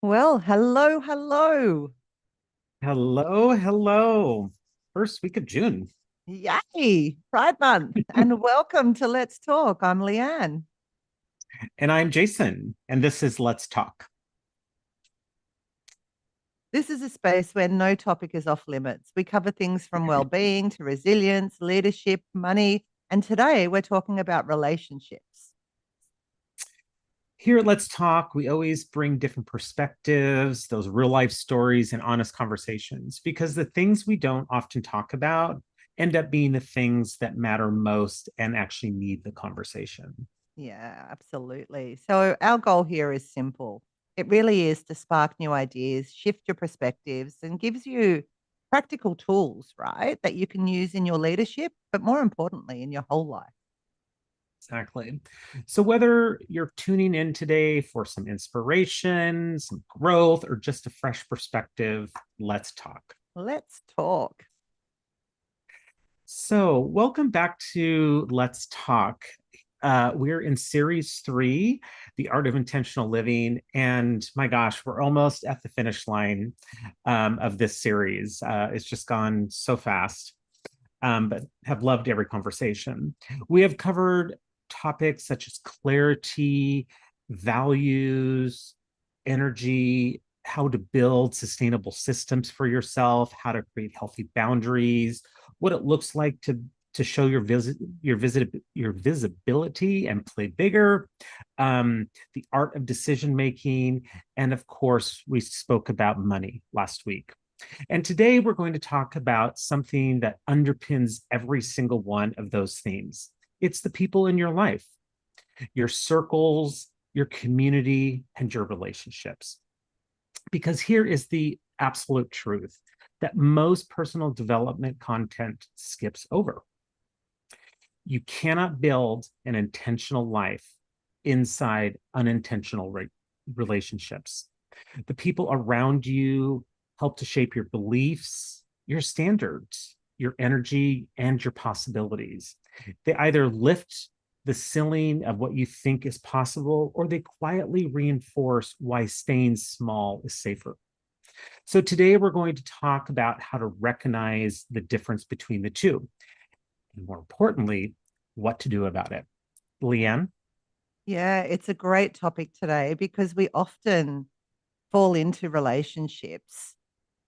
Well, hello, hello. Hello, hello. First week of June. Yay, Pride Month, and welcome to Let's Talk. I'm Leanne. And I'm Jason, and this is Let's Talk. This is a space where no topic is off limits. We cover things from well-being to resilience, leadership, money, and today we're talking about relationships. Here at Let's Talk, we always bring different perspectives, those real life stories, and honest conversations because the things we don't often talk about end up being the things that matter most and actually need the conversation. Yeah, absolutely. So our goal here is simple. It really is to spark new ideas, shift your perspectives, and gives you practical tools, right, that you can use in your leadership, but more importantly, in your whole life. Exactly. So, whether you're tuning in today for some inspiration, some growth, or just a fresh perspective, let's talk. Let's talk. So, welcome back to Let's Talk. We're in series three, The Art of Intentional Living. And my gosh, we're almost at the finish line of this series. It's just gone so fast, but have loved every conversation. We have covered topics such as clarity, values, energy, how to build sustainable systems for yourself, how to create healthy boundaries, what it looks like to show your visibility and play bigger, the art of decision making, and of course, we spoke about money last week. And today we're going to talk about something that underpins every single one of those themes. It's the people in your life, your circles, your community, and your relationships. Because here is the absolute truth that most personal development content skips over. You cannot build an intentional life inside unintentional relationships. The people around you help to shape your beliefs, your standards, your energy, and your possibilities. They either lift the ceiling of what you think is possible, or they quietly reinforce why staying small is safer. So, today we're going to talk about how to recognize the difference between the two, and more importantly, what to do about it. Leanne? Yeah, it's a great topic today because we often fall into relationships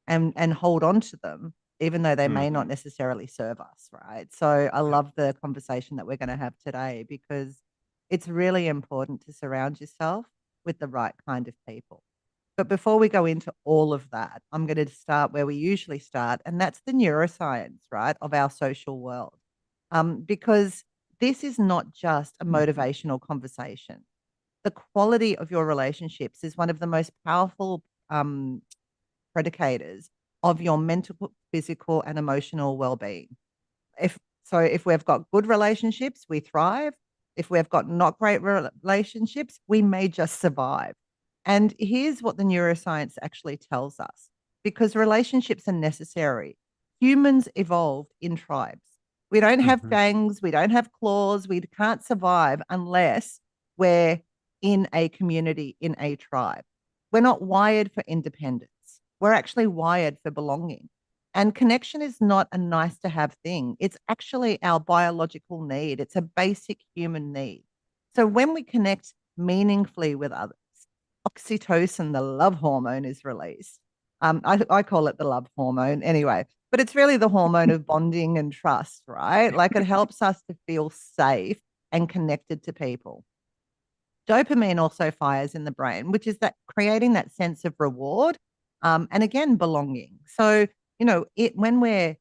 and hold on to them, even though they may not Mhm. necessarily serve us, right? So I love the conversation that we're going to have today because it's really important to surround yourself with the right kind of people. But before we go into all of that, I'm going to start where we usually start, and that's the neuroscience, right, of our social world. Because this is not just a motivational conversation. The quality of your relationships is one of the most powerful predicators of your mental, physical, and emotional well-being. If we've got good relationships, we thrive. If we've got not great relationships, we may just survive. And here's what the neuroscience actually tells us because relationships are necessary. Humans evolved in tribes. We don't have Mhm. fangs, we don't have claws, we can't survive unless we're in a community, in a tribe. We're not wired for independence. We're actually wired for belonging. And connection is not a nice to have thing. It's actually our biological need. It's a basic human need. So when we connect meaningfully with others, oxytocin, the love hormone, is released. I call it the love hormone anyway, but it's really the hormone of bonding and trust, right? Like it helps us to feel safe and connected to people. Dopamine also fires in the brain, which is that creating that sense of reward and again, belonging. So, when we're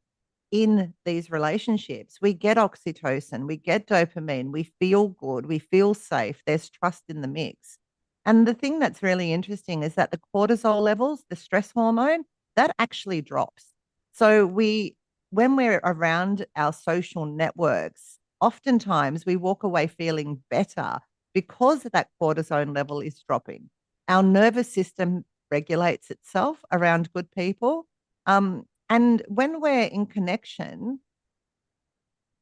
in these relationships, we get oxytocin, we get dopamine, we feel good, we feel safe, there's trust in the mix. And the thing that's really interesting is that the cortisol levels, the stress hormone, that actually drops. So when we're around our social networks, oftentimes we walk away feeling better because that cortisone level is dropping. Our nervous system regulates itself around good people. And when we're in connection,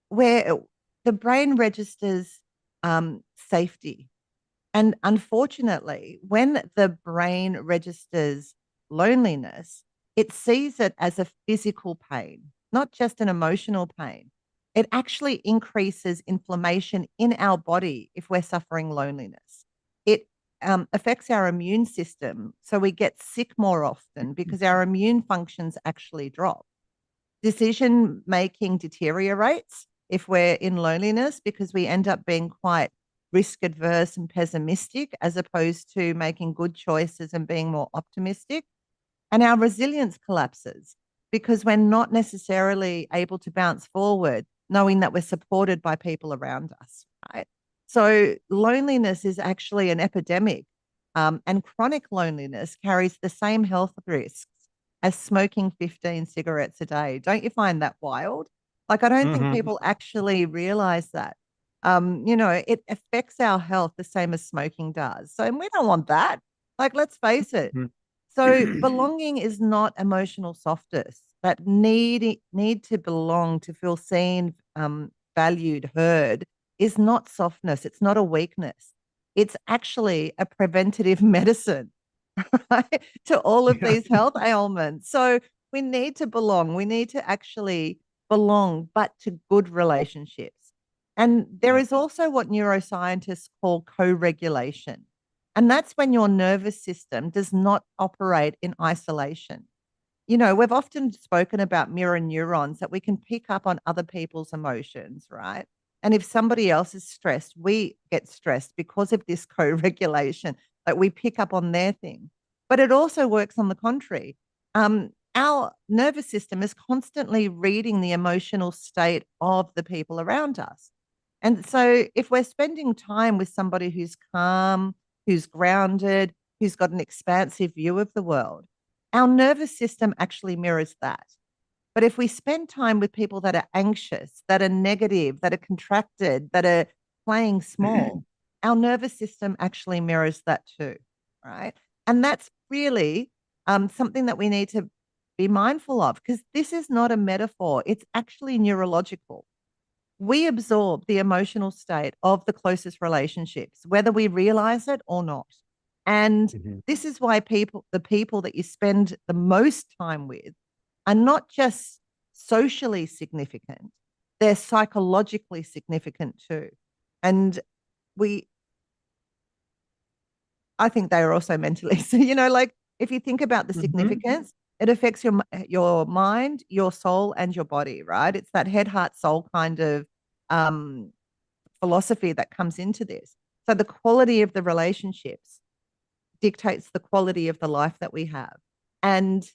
where the brain registers safety. And unfortunately, when the brain registers loneliness, it sees it as a physical pain, not just an emotional pain. It actually increases inflammation in our body if we're suffering loneliness. It affects our immune system. So we get sick more often because our immune functions actually drop. Decision making deteriorates if we're in loneliness because we end up being quite risk adverse and pessimistic as opposed to making good choices and being more optimistic. And our resilience collapses because we're not necessarily able to bounce forward knowing that we're supported by people around us, right? So loneliness is actually an epidemic, and chronic loneliness carries the same health risks as smoking 15 cigarettes a day. Don't you find that wild? Like, I don't think Mhm. people actually realize that. It affects our health the same as smoking does. So, and we don't want that. Like, let's face it. So, Mhm. belonging is not emotional softness. That need to belong, to feel seen, valued, heard, is not softness. It's not a weakness. It's actually a preventative medicine, right, to all of Yeah. these health ailments. So we need to belong. We need to actually belong, but to good relationships. And there Yeah. is also what neuroscientists call co regulation. And that's when your nervous system does not operate in isolation. We've often spoken about mirror neurons, that we can pick up on other people's emotions, right? And if somebody else is stressed, we get stressed because of this co regulation, like we pick up on their thing. But it also works on the contrary. Our nervous system is constantly reading the emotional state of the people around us. And so if we're spending time with somebody who's calm, who's grounded, who's got an expansive view of the world, our nervous system actually mirrors that. But if we spend time with people that are anxious, that are negative, that are contracted, that are playing small, our nervous system actually mirrors that too, right? And that's really something that we need to be mindful of, because this is not a metaphor, it's actually neurological. We absorb the emotional state of the closest relationships, whether we realize it or not. And Mhm. this is why the people that you spend the most time with, are not just socially significant, they're psychologically significant too. And we, I think they are also mentally. So, like, if you think about the Mhm. significance, it affects your mind, your soul, and your body, right? It's that head, heart, soul kind of um, philosophy that comes into this. So the quality of the relationships dictates the quality of the life that we have. And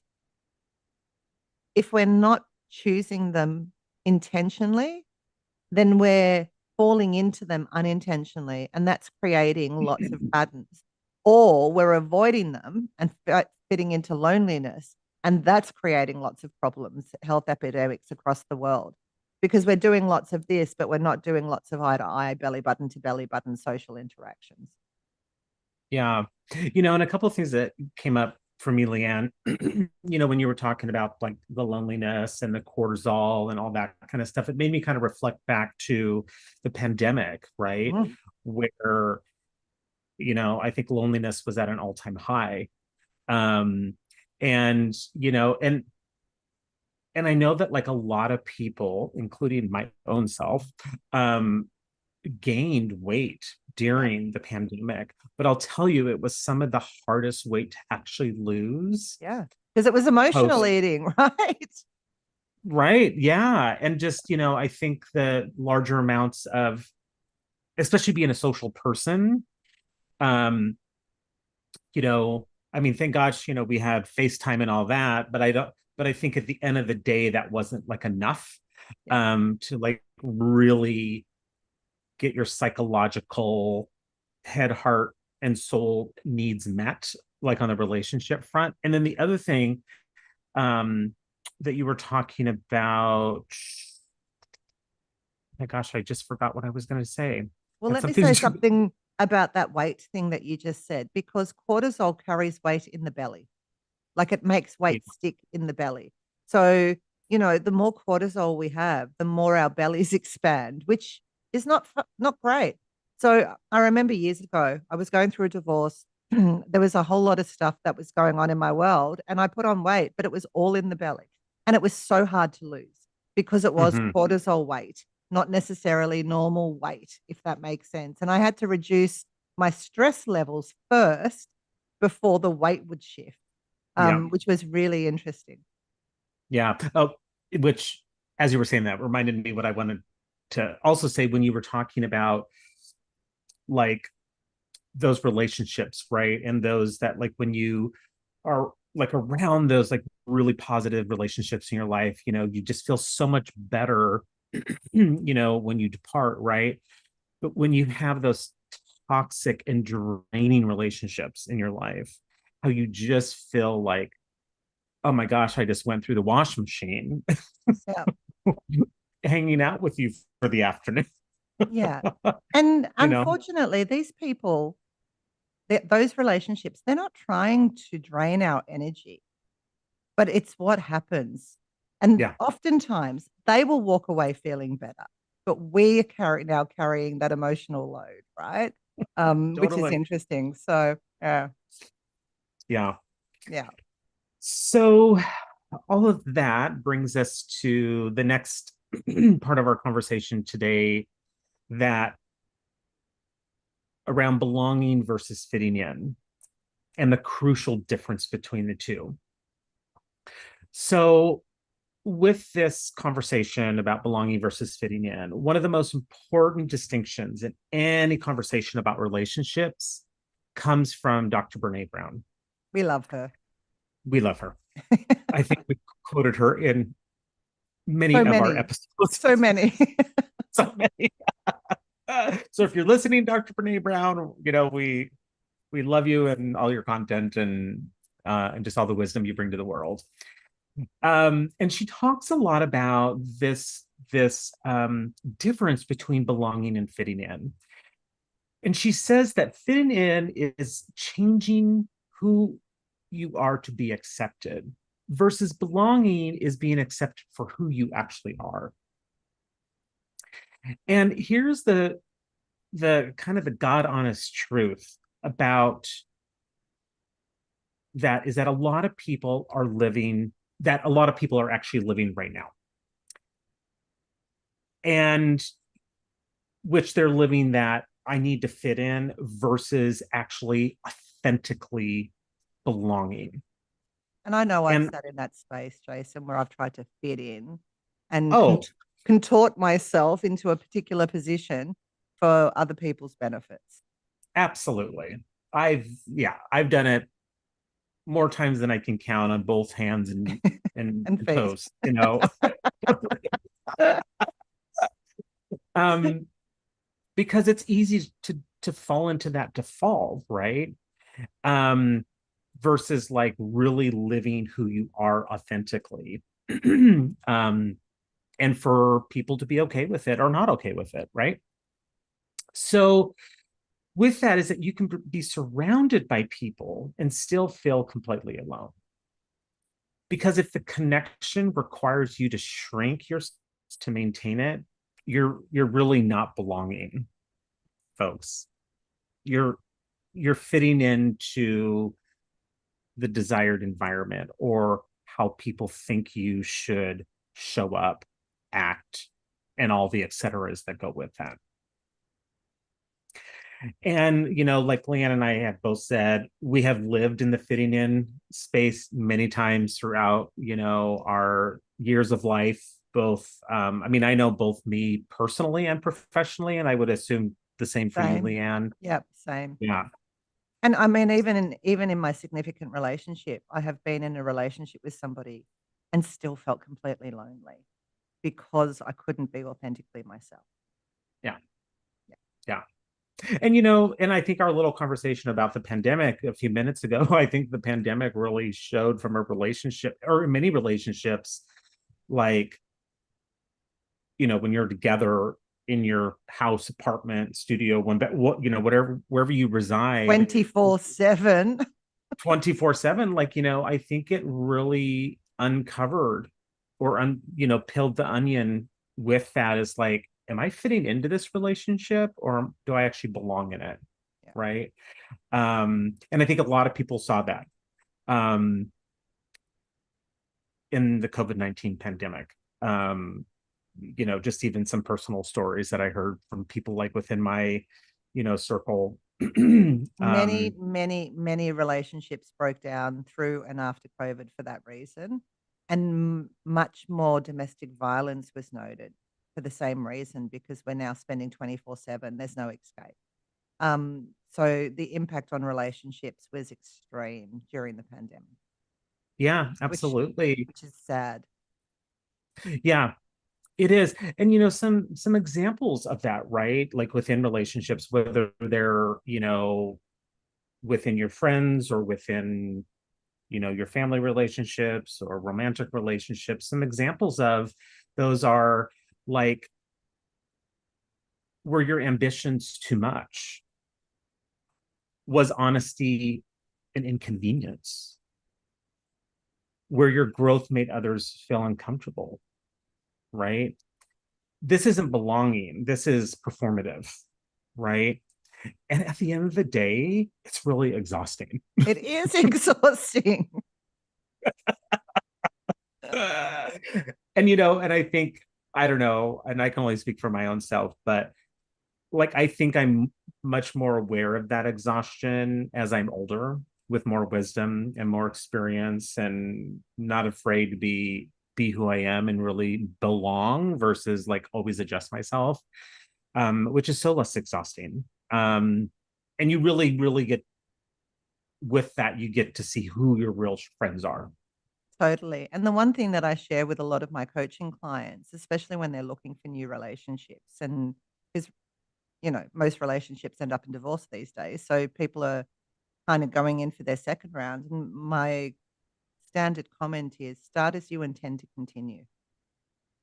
if we're not choosing them intentionally, then we're falling into them unintentionally. And that's creating lots of patterns. Or we're avoiding them and fitting into loneliness. And that's creating lots of problems, health epidemics across the world. Because we're doing lots of this, but we're not doing lots of eye to eye, belly button to belly button social interactions. Yeah. And a couple of things that came up for me, Leanne, when you were talking about like the loneliness and the cortisol and all that kind of stuff, it made me kind of reflect back to the pandemic, right? Mm. Where, I think loneliness was at an all-time high. Um, and I know that like a lot of people, including my own self, um, gained weight Yeah. during the pandemic, but I'll tell you, it was some of the hardest weight to actually lose Yeah. Because it was emotional post. eating, right? Right. Yeah. And just, I think the larger amounts of, especially being a social person, um, I mean, thank gosh, we had FaceTime and all that, but I think at the end of the day, that wasn't like enough Yeah. to like really get your psychological head, heart, and soul needs met, like on the relationship front. And then the other thing that you were talking about, my gosh, I just forgot what I was going to say. Well, Had let me something say to do. something about that weight thing that you just said, because cortisol carries weight in the belly, like it makes Yeah. weight stick in the belly. So, the more cortisol we have, the more our bellies expand, which is not great. So I remember years ago, I was going through a divorce. There was a whole lot of stuff that was going on in my world, and I put on weight, but it was all in the belly. And it was so hard to lose because it was Hmm. cortisol weight, not necessarily normal weight, if that makes sense. And I had to reduce my stress levels first before the weight would shift, Yeah. which was really interesting. Yeah. Oh, which, as you were saying that, reminded me what I wanted to also say when you were talking about like those relationships, right? And those that like when you are like around those like really positive relationships in your life, you just feel so much better, when you depart, right? But when you have those toxic and draining relationships in your life, how you just feel like, oh my gosh, I just went through the wash machine Yeah. hanging out with you for the afternoon. Yeah. And you know unfortunately, these people, those relationships, they're not trying to drain our energy, but it's what happens. And yeah, oftentimes they will walk away feeling better, but we are carrying that emotional load, right? Which is totally. interesting. So, Yeah. yeah. So all of that brings us to the next part of our conversation today, that around belonging versus fitting in and the crucial difference between the two. So with this conversation about belonging versus fitting in, one of the most important distinctions in any conversation about relationships comes from Dr. Brene Brown. We love her. We love her. I think we quoted her in So many of our many, episodes. so many. So many. So if you're listening, Dr. Brene Brown, we love you and all your content, and just all the wisdom you bring to the world. And she talks a lot about this difference between belonging and fitting in. And she says that fitting in is changing who you are to be accepted, versus belonging is being accepted for who you actually are. And here's the kind of the God honest truth about that, is that a lot of people are actually living right now, and which they're living that I need to fit in versus actually authentically belonging. And I know I've And sat in that space, Jason, where I've tried to fit in and oh, contort myself into a particular position for other people's benefits. absolutely. I've done it more times than I can count on both hands and And feet. toes, um, because it's easy to fall into that default, right? Um, versus like really living who you are authentically. um, and for people to be okay with it or not okay with it, right? So with that is that you can be surrounded by people and still feel completely alone. Because if the connection requires you to shrink yourself to maintain it, you're really not belonging, folks. You're fitting into the desired environment or how people think you should show up, act, and all the et ceteras that go with that. And, like Leanne and I have both said, we have lived in the fitting in space many times throughout, our years of life. Both, I mean, I know both me personally and professionally, and I would assume the same for you, Same. Leanne. Yep, same. Yeah, And I mean, even in my significant relationship, I have been in a relationship with somebody and still felt completely lonely because I couldn't be authentically myself. yeah, Yeah. yeah. And and I think our little conversation about the pandemic a few minutes ago, I think the pandemic really showed from a relationship or many relationships, like, when you're together in your house, apartment, studio, whatever, wherever you reside, 24/7. 24/7, like, I think it really uncovered or peeled the onion with that, is like am I fitting into this relationship or do I actually belong in it? Yeah. Right. And I think a lot of people saw that um, in the COVID-19 pandemic. Just even some personal stories that I heard from people like within my, circle. Many, many, many relationships broke down through and after COVID for that reason. And much more domestic violence was noted for the same reason because we're now spending 24/7. There's no escape. So the impact on relationships was extreme during the pandemic, Yeah, which absolutely. which is sad. Yeah, it is. And some examples of that, right? Like within relationships, whether they're, within your friends or within, your family relationships or romantic relationships, some examples of those are like, were your ambitions too much? Was honesty an inconvenience? Where your growth made others feel uncomfortable, right? This isn't belonging. This is performative, right? And at the end of the day, it's really exhausting. It is exhausting. And I think, I don't know, and I can only speak for my own self, but like I think I'm much more aware of that exhaustion as I'm older with more wisdom and more experience and not afraid to be who I am and really belong versus like always adjust myself, which is so less exhausting. And you really, really get with that, you get to see who your real friends are. Totally. And the one thing that I share with a lot of my coaching clients, especially when they're looking for new relationships, and is, most relationships end up in divorce these days. So people are kind of going in for their second round. And my standard comment is start as you intend to continue.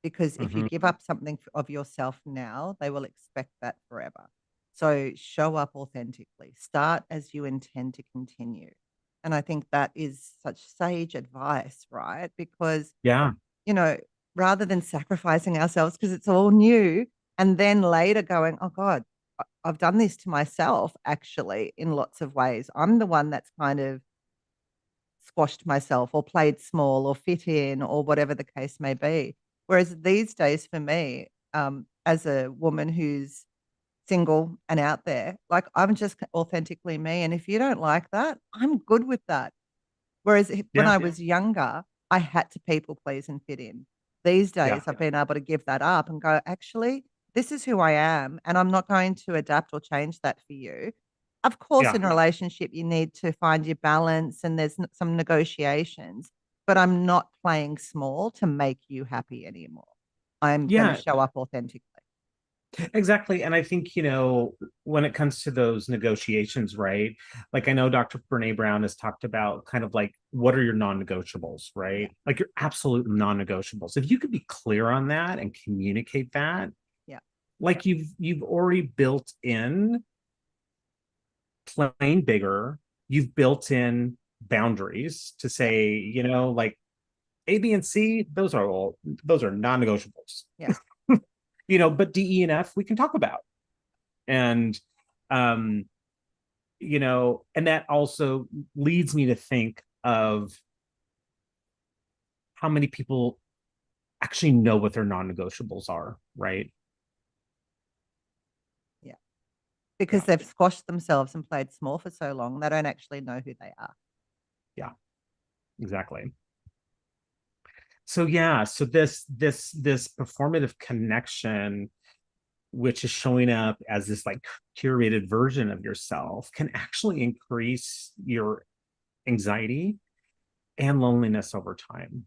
Because if you Mhm. give up something of yourself now, they will expect that forever. So show up authentically, start as you intend to continue. And I think that is such sage advice, right? Because, Yeah. you know, rather than sacrificing ourselves because it's all new and then later going, oh God, I've done this to myself actually in lots of ways. I'm the one that's kind of squashed myself or played small or fit in or whatever the case may be. Whereas these days for me, as a woman who's single and out there, like I'm just authentically me. And if you don't like that, I'm good with that. Whereas when Yeah. I was younger, I had to people please and fit in. These Yeah. days, I've been able to give that up and go, actually, this is who I am, and I'm not going to adapt or change that for you. Of course, Yeah. in a relationship, you need to find your balance and there's some negotiations, but I'm not playing small to make you happy anymore. I'm going to Yeah. show up authentically. Exactly. And I think, when it comes to those negotiations, right? Like I know Dr. Brene Brown has talked about kind of like what are your non-negotiables, Yeah. right? Like your absolute non-negotiables. If you could be clear on that and communicate that, Yeah. like you've already built in playing bigger, you've built in boundaries to Yeah. say, like A, B, and C, those are non-negotiables. Yeah. But D, E, and F we can talk about. And um and that also leads me to think of how many people actually know what their non-negotiables are, right? Yeah. Because Yeah. they've squashed themselves and played small for so long, they don't actually know who they are. Yeah, exactly. So yeah, so this performative connection, which is showing up as this like curated version of yourself, can actually increase your anxiety and loneliness over time,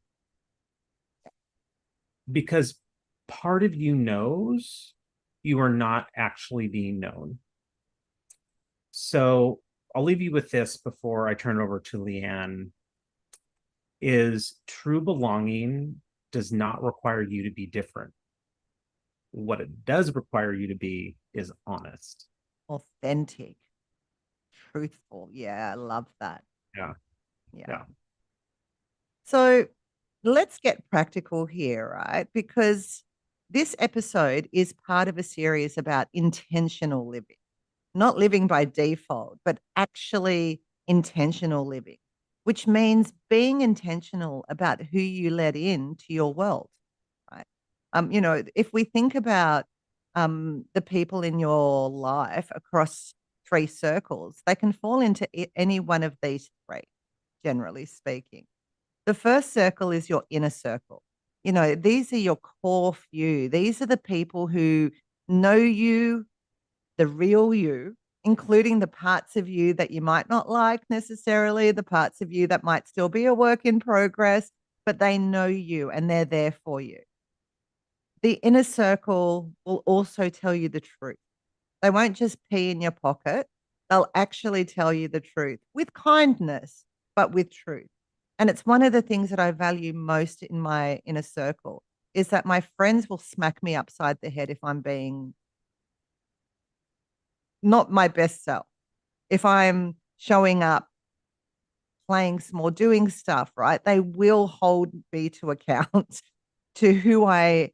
because part of you knows you are not actually being known. So I'll leave you with this before I turn it over to Leanne, is true belonging does not require you to be different. What it does require you to be is honest. Authentic, truthful. Yeah, I love that. Yeah. Yeah. Yeah. So let's get practical here, right? Because this episode is part of a series about intentional living, not living by default, but actually intentional living, which means being intentional about who you let into your world, right? If we think about the people in your life across three circles, they can fall into any one of these three, generally speaking. The first circle is your inner circle. These are your core few. These are the people who know you, the real you, including the parts of you that you might not like necessarily, the parts of you that might still be a work in progress, but they know you and they're there for you. The inner circle will also tell you the truth. They won't just pee in your pocket. They'll actually tell you the truth with kindness, but with truth. And it's one of the things that I value most in my inner circle is that my friends will smack me upside the head if I'm being not my best self. If I'm showing up, playing small, doing stuff, right? They will hold me to account to who I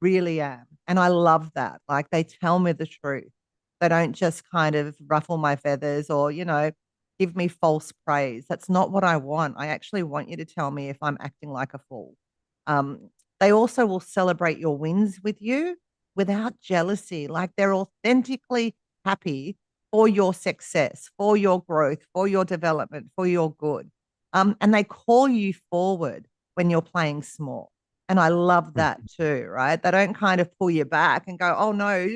really am. And I love that. Like they tell me the truth. They don't just kind of ruffle my feathers or, give me false praise. That's not what I want. I actually want you to tell me if I'm acting like a fool. They also will celebrate your wins with you without jealousy. Like they're authentically happy for your success, for your growth, for your development, for your good. And they call you forward when you're playing small. And I love that too, right? They don't kind of pull you back and go, oh no,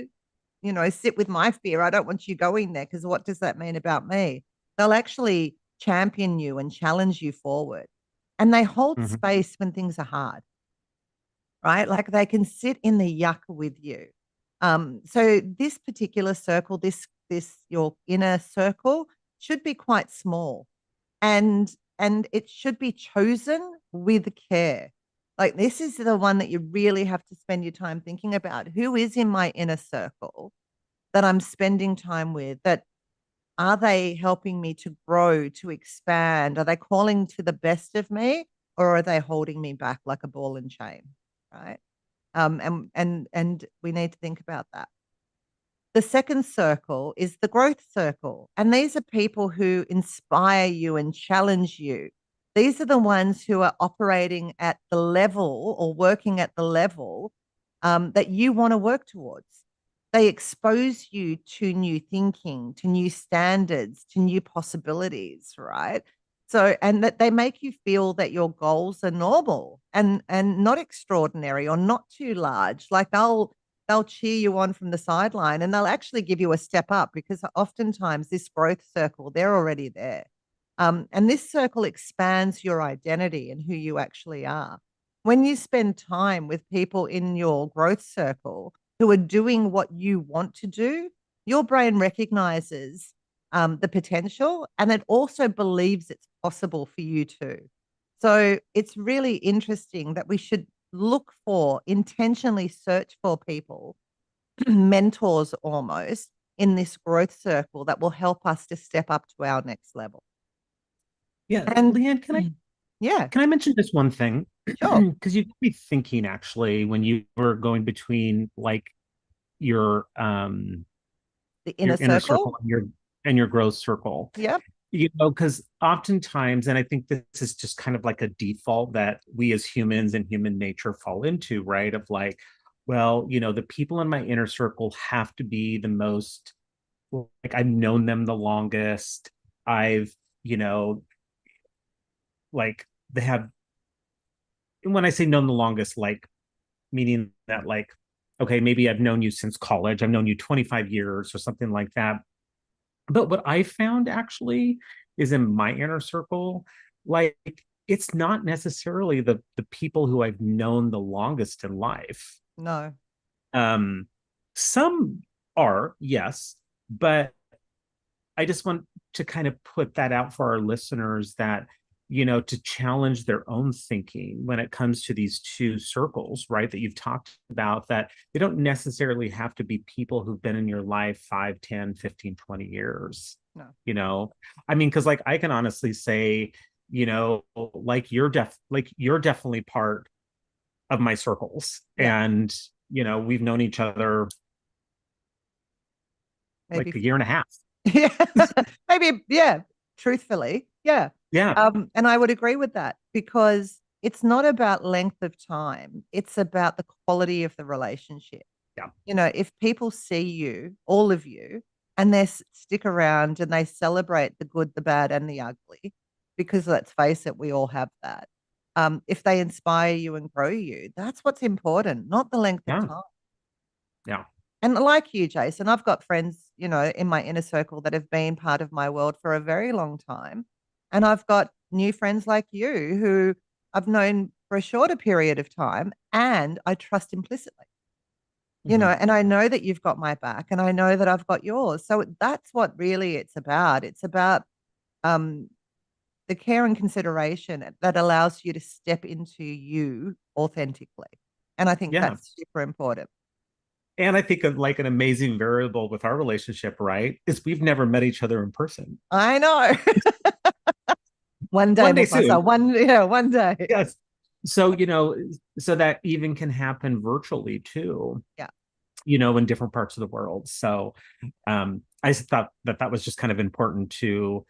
sit with my fear. I don't want you going there because what does that mean about me? They'll actually champion you and challenge you forward. And they hold space when things are hard, right? Like they can sit in the yuck with you. So this particular circle, this your inner circle should be quite small and it should be chosen with care. Like this is the one that you really have to spend your time thinking about. Who is in my inner circle that I'm spending time with? That are they helping me to grow, to expand? Are they calling to the best of me, or are they holding me back like a ball and chain? Right. And we need to think about that. The second circle is the growth circle. And these are people who inspire you and challenge you. These are the ones who are operating at the level or working at the level that you want to work towards. They expose you to new thinking, to new standards, to new possibilities, right? So, and that they make you feel that your goals are normal and not extraordinary or not too large. Like they'll cheer you on from the sideline and they'll actually give you a step up because oftentimes this growth circle, they're already there. And this circle expands your identity and who you actually are. When you spend time with people in your growth circle who are doing what you want to do, your brain recognizes the potential and it also believes it's possible for you too. So it's really interesting that we should look for, intentionally search for people, mentors almost, in this growth circle that will help us to step up to our next level. Yeah, And Leanne, yeah, can I mention this one thing? sure. Because you got me thinking actually when you were going between like your The your inner inner circle circle. and your growth circle. Yep. Because oftentimes, and I think this is just kind of like a default that we as humans and human nature fall into, right? Of like, well, the people in my inner circle have to be the most, like, I've known them the longest. I've, like, they have, when I say known the longest, like, meaning that, like, okay, maybe I've known you since college, I've known you 25 years or something like that. But what I found actually is in my inner circle, like it's not necessarily the people who I've known the longest in life. No. Um, some are, yes, but I just want to kind of put that out for our listeners that, to challenge their own thinking when it comes to these two circles, right? That you've talked about, that they don't necessarily have to be people who've been in your life 5, 10, 15, 20 years. No. I mean, because like I can honestly say, like you're definitely part of my circles. Yeah. And we've known each other like Maybe, a year and a half. yeah, maybe, yeah, truthfully, yeah. Yeah. And I would agree with that because it's not about length of time. It's about the quality of the relationship. Yeah. If people see you, all of you, and stick around and they celebrate the good, the bad, and the ugly, because let's face it, we all have that. If they inspire you and grow you, that's what's important, not the length of Yeah. time. Yeah. And like you, Jason, I've got friends, in my inner circle that have been part of my world for a very long time. And I've got new friends like you who I've known for a shorter period of time and I trust implicitly, Mhm. and I know that you've got my back and I know that I've got yours. So that's what really it's about. It's about um, the care and consideration that allows you to step into you authentically. And I think Yeah. that's super important. And I think of like an amazing variable with our relationship, right? Is we've never met each other in person. I know. One day, One day Mufasa. soon. One day. Yes. So, so that even can happen virtually too, Yeah. In different parts of the world. So I just thought that was just kind of important to,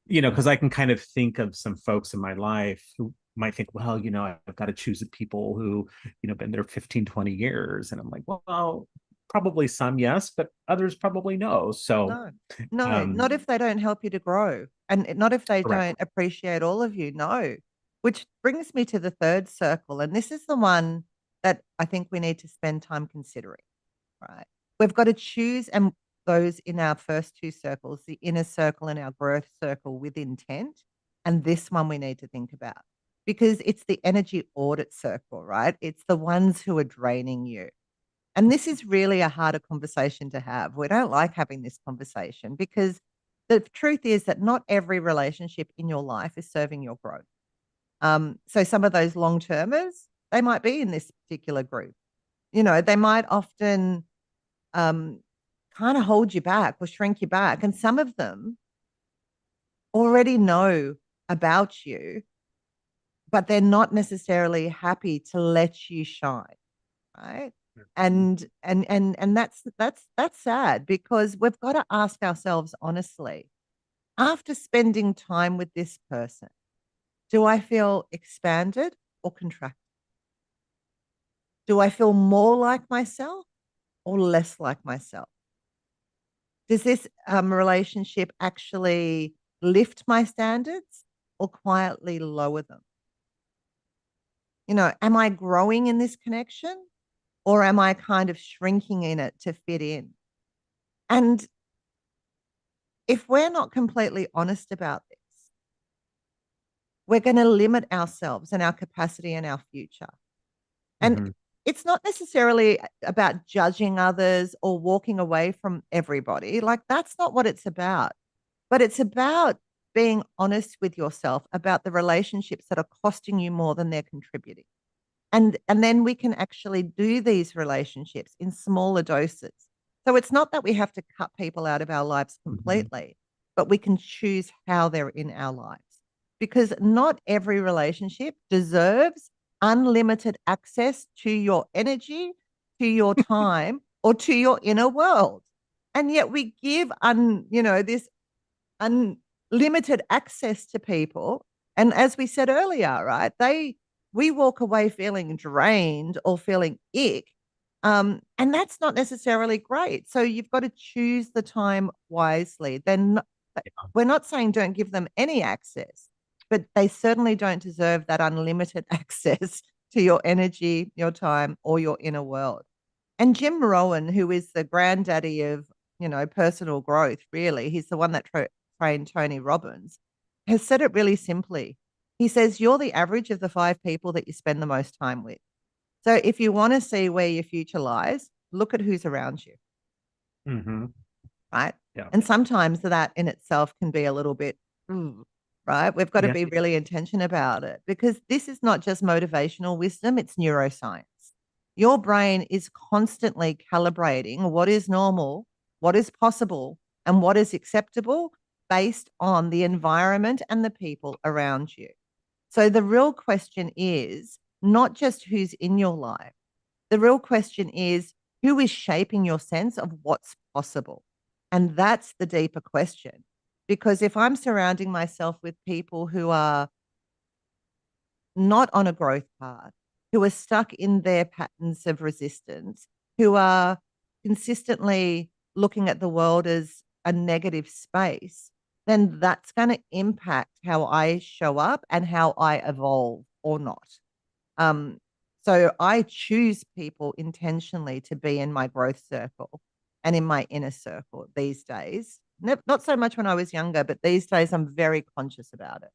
because I can kind of think of some folks in my life who might think, well, I've got to choose the people who, been there 15, 20 years. And I'm like, well, probably some, yes, but others probably no. So, No, no, um, not if they don't help you to grow and not if they correct. don't appreciate all of you. No. Which brings me to the third circle. And this is the one that I think we need to spend time considering, right? We've got to choose and those in our first two circles, the inner circle and our growth circle with intent. And this one we need to think about because it's the energy audit circle, right? It's the ones who are draining you. And this is really a harder conversation to have. We don't like having this conversation because the truth is that not every relationship in your life is serving your growth. So some of those long termers, they might be in this particular group. They might often kind of hold you back or shrink you back. And some of them already know about you, but they're not necessarily happy to let you shine, right? And that's sad because we've got to ask ourselves honestly, after spending time with this person, do I feel expanded or contracted? Do I feel more like myself or less like myself? Does this relationship actually lift my standards or quietly lower them? Am I growing in this connection or am I kind of shrinking in it to fit in? And if we're not completely honest about this, we're going to limit ourselves and our capacity and our future. And Mhm. it's not necessarily about judging others or walking away from everybody. Like, that's not what it's about. But it's about being honest with yourself about the relationships that are costing you more than they're contributing. And then we can actually do these relationships in smaller doses. So it's not that we have to cut people out of our lives Mhm. completely, but we can choose how they're in our lives. Because not every relationship deserves unlimited access to your energy, to your time, or to your inner world. And yet we give this unlimited access to people. And as we said earlier, right, we walk away feeling drained or feeling ick. And that's not necessarily great. So you've got to choose the time wisely. Then we're not saying don't give them any access, but they certainly don't deserve that unlimited access to your energy, your time, or your inner world. And Jim Rohn, who is the granddaddy of, personal growth, really, he's the one that trained Tony Robbins, has said it really simply. He says, you're the average of the 5 people that you spend the most time with. So if you want to see where your future lies, look at who's around you, Mhm. right? Yeah. And sometimes that in itself can be a little bit, right? We've got to Yeah. be really intentional about it because this is not just motivational wisdom, it's neuroscience. Your brain is constantly calibrating what is normal, what is possible, and what is acceptable based on the environment and the people around you. So the real question is not just who's in your life, The real question is, who is shaping your sense of what's possible? And that's the deeper question. Because if I'm surrounding myself with people who are not on a growth path, who are stuck in their patterns of resistance, who are consistently looking at the world as a negative space, then that's going to impact how I show up and how I evolve or not. Um, so I choose people intentionally to be in my growth circle and in my inner circle these days. Not so much when I was younger, but these days I'm very conscious about it.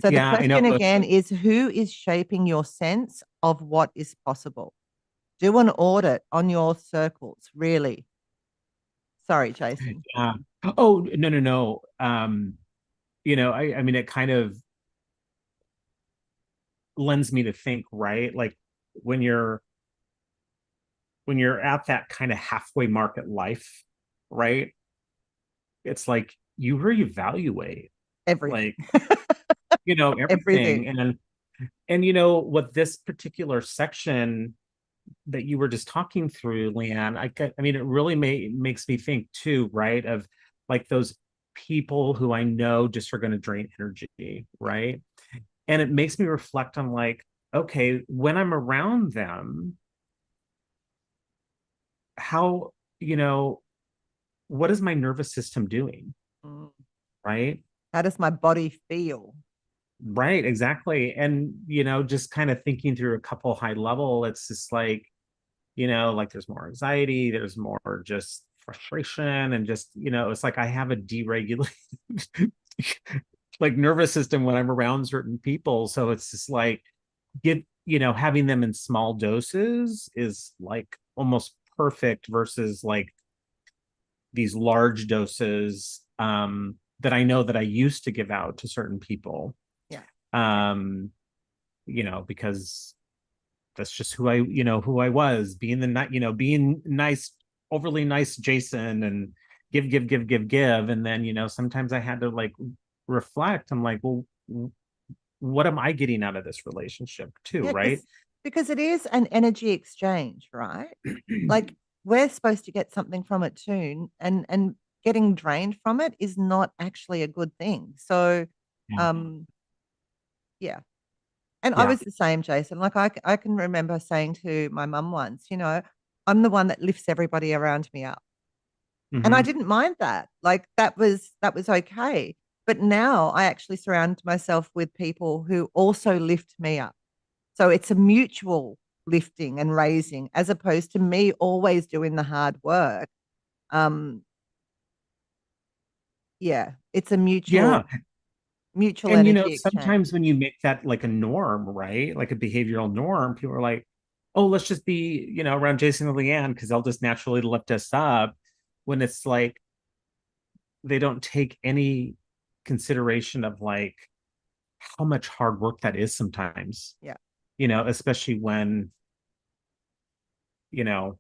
So the Yeah, I know. question again is, who is shaping your sense of what is possible? Do an audit on your circles, really. Sorry, Jason. Yeah. Oh, no, no, no. I mean, it kind of lends me to think, right? Like when you're at that kind of halfway mark at life, right? It's like you reevaluate, Everything. like, everything. Everything. And what this particular section that you were just talking through, Leanne, I mean, it really makes me think too, right? Of like those people who I know just are going to drain energy, right? And it makes me reflect on like, okay, when I'm around them, how, what is my nervous system doing? Mm. Right. How does my body feel? Right, exactly. And just kind of thinking through a couple high level, it's just like there's more anxiety, there's more just frustration, and just, it's like I have a deregulated like nervous system when I'm around certain people. So it's just like having them in small doses is like almost perfect versus like these large doses that I know that I used to give out to certain people. Yeah. Because that's just who I was, being being nice, overly nice Jason, and give. And then, sometimes I had to like reflect. I'm like, well, what am I getting out of this relationship too, Yeah, right? because it is an energy exchange, right? Like we're supposed to get something from it too, and getting drained from it is not actually a good thing. So, Yeah. um, yeah. And I Yeah. was the same, Jason. Like I can remember saying to my mum once, I'm the one that lifts everybody around me up. And I Hmm. didn't mind that. Like that was okay. But now I actually surround myself with people who also lift me up. So it's a mutual lifting and raising as opposed to me always doing the hard work. Um, yeah, it's a Yeah. mutual And energy exchange. sometimes when you make that like a norm, right? Like a behavioral norm, people are like, oh, let's just be, around Jason and Leanne because they'll just naturally lift us up. When it's like they don't take any consideration of like how much hard work that is sometimes, Yeah. especially when, you know,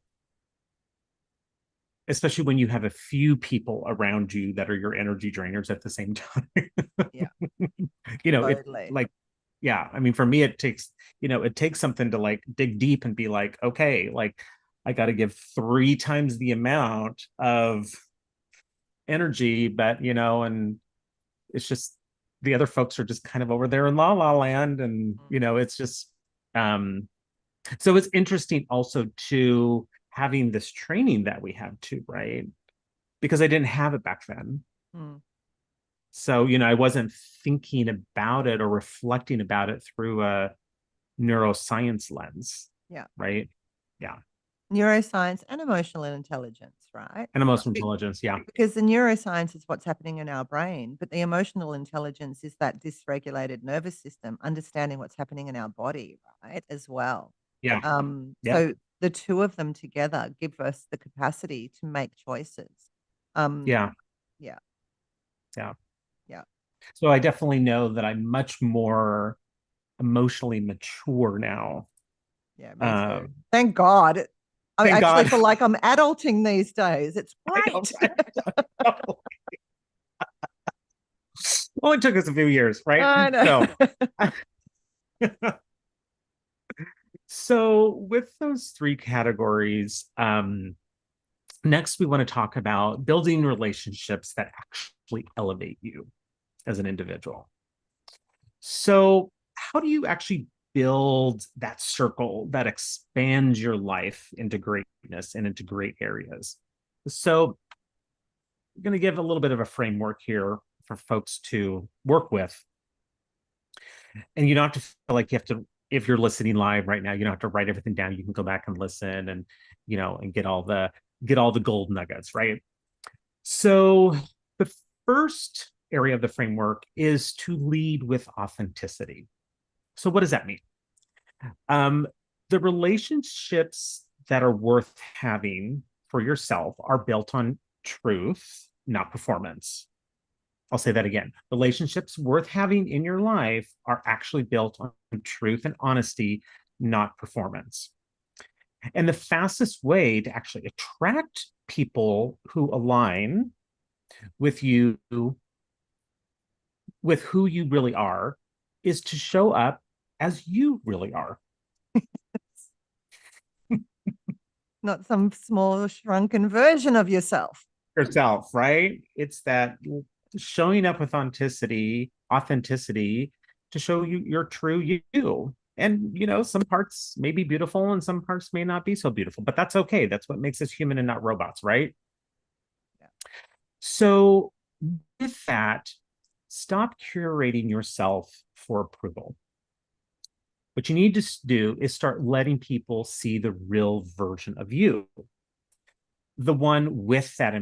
especially when you have a few people around you that are your energy drainers at the same time. Yeah. It Totally. like, yeah, I mean, for me, it takes something to like dig deep and be like, okay, like I got to give 3 times the amount of energy, but, and it's just the other folks are just kind of over there in la la land. And, it's just, um, so it's interesting also to having this training that we have too, right? Because I didn't have it back then. Mm. So, I wasn't thinking about it or reflecting about it through a neuroscience lens, Yeah. right? Yeah. Neuroscience and emotional intelligence, right? And emotional intelligence. Yeah. Because the neuroscience is what's happening in our brain, but the emotional intelligence is that dysregulated nervous system, understanding what's happening in our body, right? As well. Yeah. Yeah. So the two of them together give us the capacity to make choices. Um, Yeah. yeah, Yeah. yeah. So I definitely know that I'm much more emotionally mature now. Yeah, me too. Um, Thank God. I thank actually God. feel like I'm adulting these days. It's I know, great. right? Only took us a few years, right? I know. So So with those three categories, next we want to talk about building relationships that actually elevate you as an individual. So how do you actually build that circle that expands your life into greatness and into great areas? So I'm going to give a little bit of a framework here for folks to work with. And you don't have to feel like you have to, if you're listening live right now, you don't have to write everything down. You can go back and listen and, and get all the gold nuggets, right? So the first area of the framework is to lead with authenticity. So what does that mean? The relationships that are worth having for yourself are built on truth, not performance. I'll say that again. Relationships worth having in your life are actually built on truth and honesty, not performance. And the fastest way to actually attract people who align with you, with who you really are, is to show up as you really are. Not some small shrunken version of yourself. Yourself, right? It's that showing up with authenticity to show you your true you. And some parts may be beautiful and some parts may not be so beautiful, but that's okay. That's what makes us human and not robots, right? Yeah. So with that, stop curating yourself for approval. What you need to do is start letting people see the real version of you, the one with that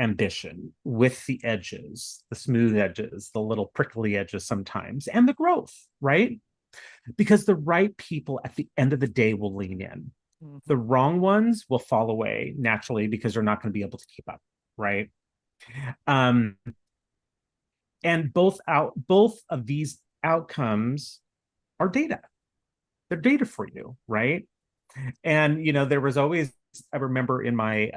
ambition, with the edges, the smooth edges, the little prickly edges sometimes, and the growth, right? Because the right people at the end of the day will lean in. Mm-hmm. The wrong ones will fall away naturally because they're not going to be able to keep up, right? And both of these outcomes are data. They're data for you, right? And there was always, I remember in my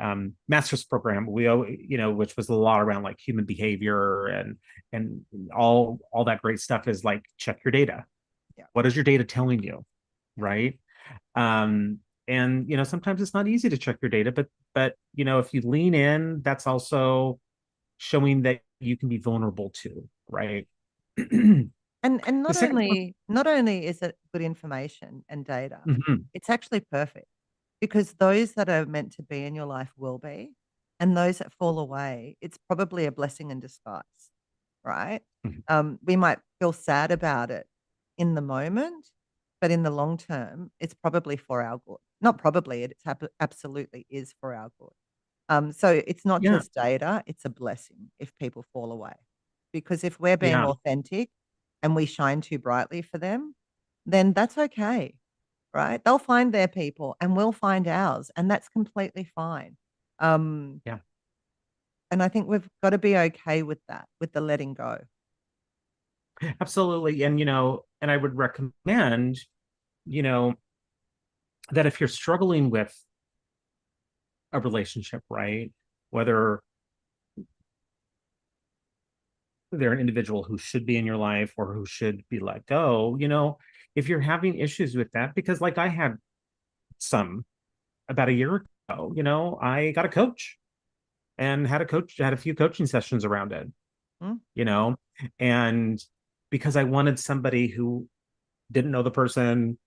master's program, which was a lot around like human behavior and all that great stuff, is like, check your data. Yeah. What is your data telling you, right? And sometimes it's not easy to check your data, but if you lean in, that's also showing that you can be vulnerable too, right? And not only is it good information and data, it's actually perfect, because those that are meant to be in your life will be, and those that fall away, it's probably a blessing in disguise, right? We might feel sad about it in the moment, but in the long term, it's probably for our good. Not probably, it absolutely is for our good. So it's not just data, it's a blessing if people fall away. Because if we're being authentic and we shine too brightly for them, then that's okay, right? They'll find their people and we'll find ours, and that's completely fine. And I think we've got to be okay with that, with the letting go. Absolutely. And, and I would recommend, that if you're struggling with a relationship, right, whether they're an individual who should be in your life or who should be let go, if you're having issues with that, because like I had some about a year ago, I got a coach and had a few coaching sessions around it, and because I wanted somebody who didn't know the person,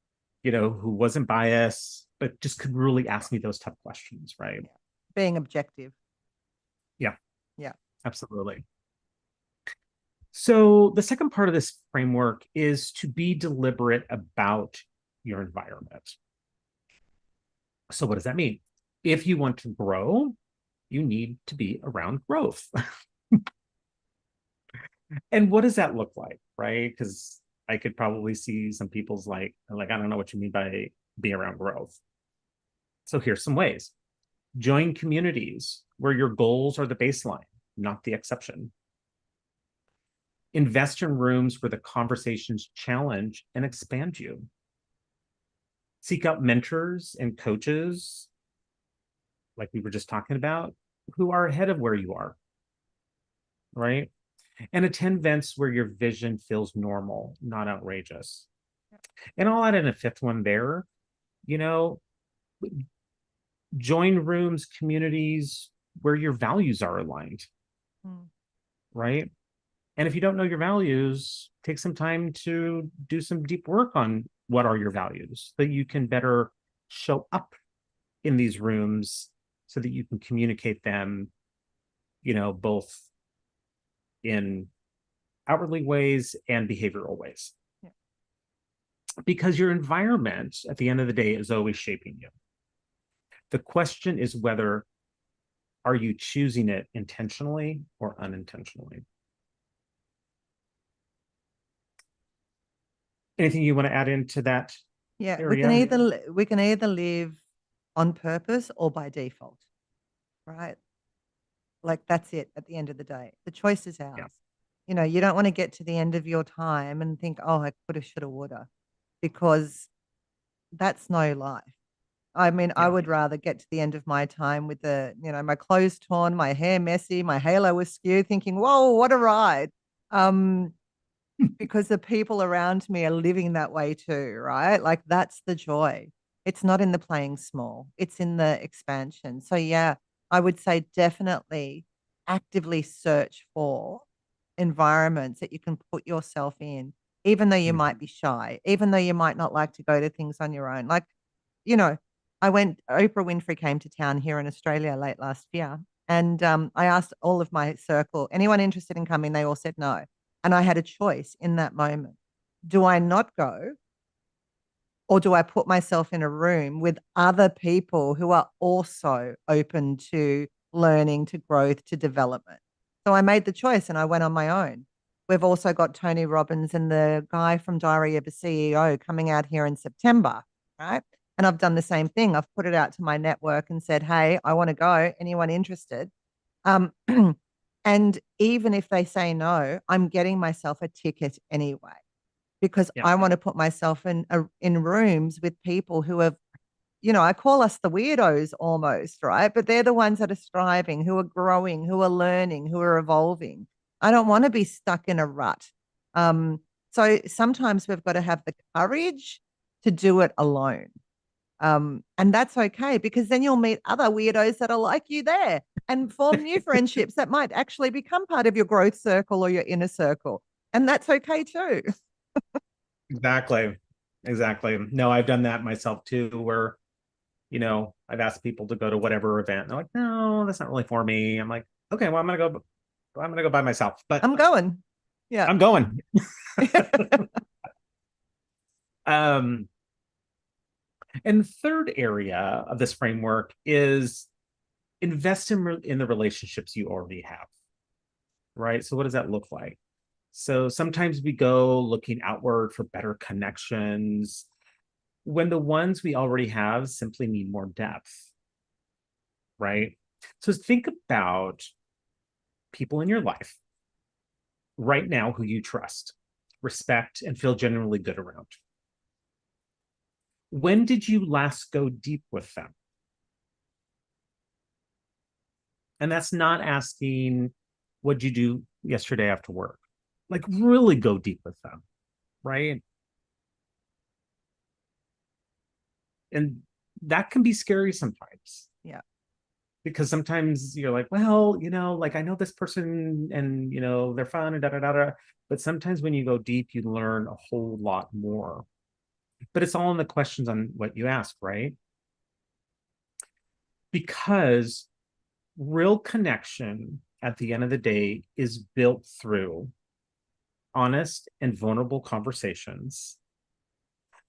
who wasn't biased, but just could really ask me those tough questions, right? Yeah. Being objective. Yeah. Yeah. Absolutely. So the second part of this framework is to be deliberate about your environment. So what does that mean? If you want to grow, you need to be around growth. And what does that look like, right? Because I could probably see some people's like, I don't know what you mean by be around growth. So here's some ways. Join communities where your goals are the baseline, not the exception. Invest in rooms where the conversations challenge and expand you. Seek out mentors and coaches, like we were just talking about, who are ahead of where you are, right? And attend events where your vision feels normal, not outrageous. And I'll add in a fifth one there, you know, join rooms, communities where your values are aligned, Mm. right? And if you don't know your values, take some time to do some deep work on what are your values so that you can better show up in these rooms so that you can communicate them, both in outwardly ways and behavioral ways. Yeah. Because your environment at the end of the day is always shaping you. The question is whether are you choosing it intentionally or unintentionally? Anything you want to add into that Yeah, area? we can either live on purpose or by default, right? Like that's it at the end of the day. The choice is Yeah. ours. You don't want to get to the end of your time and think, oh, I coulda, shoulda, woulda, because that's no life. I mean, I Yeah. would rather get to the end of my time with my clothes torn, my hair messy, my halo askew, thinking, whoa, what a ride. Um, because the people around me are living that way too, right? Like that's the joy. It's not in the playing small, it's in the expansion. So, yeah, I would say definitely actively search for environments that you can put yourself in, even though you Mhm. might be shy, even though you might not like to go to things on your own. Like, you know, Oprah Winfrey came to town here in Australia late last year. And I asked all of my circle, anyone interested in coming? They all said no. And I had a choice in that moment. Do I not go? Or do I put myself in a room with other people who are also open to learning, to growth, to development? So I made the choice and I went on my own. We've also got Tony Robbins and the guy from Diary of a CEO coming out here in September, right? And I've done the same thing. I've put it out to my network and said, hey, I want to go. Anyone interested? Um, and even if they say no, I'm getting myself a ticket anyway because Yeah. I want to put myself in rooms with people who have, I call us the weirdos almost, right? But they're the ones that are striving, who are growing, who are learning, who are evolving. I don't want to be stuck in a rut. So sometimes we've got to have the courage to do it alone. And that's okay because then you'll meet other weirdos that are like you there and form new friendships that might actually become part of your growth circle or your inner circle. And that's okay too. Exactly. Exactly. No, I've done that myself too, where, I've asked people to go to whatever event. And they're like, no, that's not really for me. I'm like, okay, well, I'm gonna go by myself, but I'm going. Yeah. I'm going. Um, and third area of this framework is invest in the relationships you already have, right? So what does that look like? So sometimes we go looking outward for better connections when the ones we already have simply need more depth, right? So think about people in your life right now who you trust, respect, and feel genuinely good around. When did you last go deep with them? And that's not asking, what'd you do yesterday after work? Like, really go deep with them, right? And that can be scary sometimes Yeah. because sometimes you're like, well, like I know this person and, they're fun and da da da da. But sometimes when you go deep, you learn a whole lot more. But it's all in the questions on what you ask, right? Because real connection at the end of the day is built through honest and vulnerable conversations,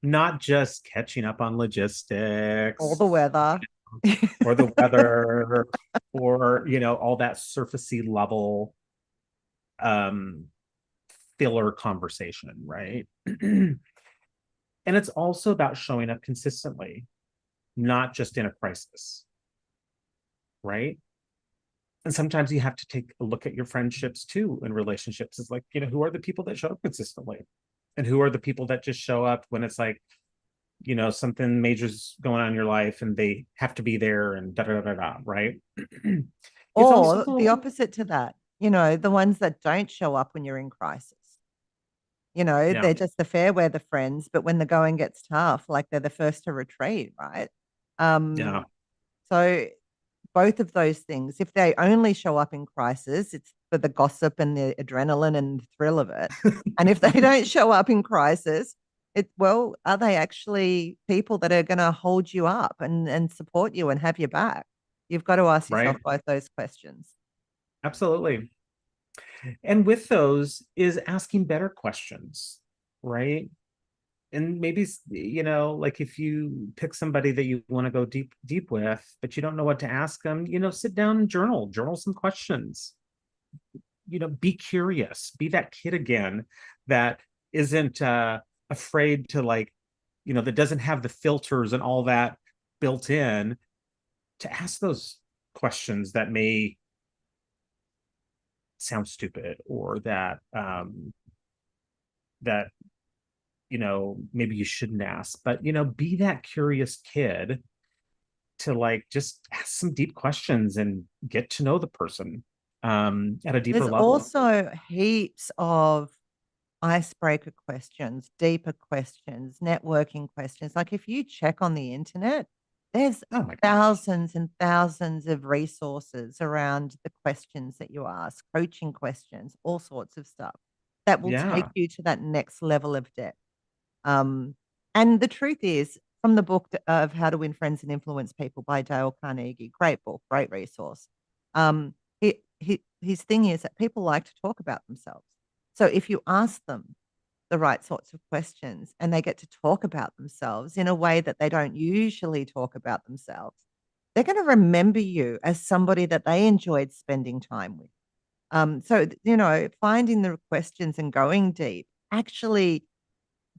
not just catching up on All logistics the weather. or the weather or all that surfacey level um filler conversation, right? And it's also about showing up consistently, not just in a crisis, right? And sometimes you have to take a look at your friendships too in relationships. It's like, who are the people that show up consistently? And who are the people that just show up when it's like, something major's going on in your life and they have to be there and da da da da, right? It's Or the also, opposite to that, the ones that don't show up when you're in crisis. Yeah. They're just the fair weather friends, but when the going gets tough, like they're the first to retreat, right? Yeah. So both of those things, if they only show up in crisis, it's for the gossip and the adrenaline and the thrill of it. And if they don't show up in crisis, are they actually people that are going to hold you up and support you and have your back? You've got to ask yourself Right. both those questions. Absolutely. And with those is asking better questions, right? And maybe, like if you pick somebody that you want to go deep with, but you don't know what to ask them, sit down and journal some questions. Be curious, be that kid again that isn't afraid to, like, that doesn't have the filters and all that built in, to ask those questions that may sound stupid, or that maybe you shouldn't ask, but be that curious kid to, like, just ask some deep questions and get to know the person at a deeper There's level. also heaps of icebreaker questions, deeper questions, networking questions. Like if you check on the internet, there's Oh my gosh. thousands and thousands of resources around the questions that you ask, coaching questions, all sorts of stuff that will take Yeah. you to that next level of depth. Um, and the truth is, from the book of How to Win Friends and Influence People by Dale Carnegie, great book, great resource. His thing is that people like to talk about themselves. So if you ask them the right sorts of questions and they get to talk about themselves in a way that they don't usually talk about themselves, they're going to remember you as somebody that they enjoyed spending time with. Finding the questions and going deep actually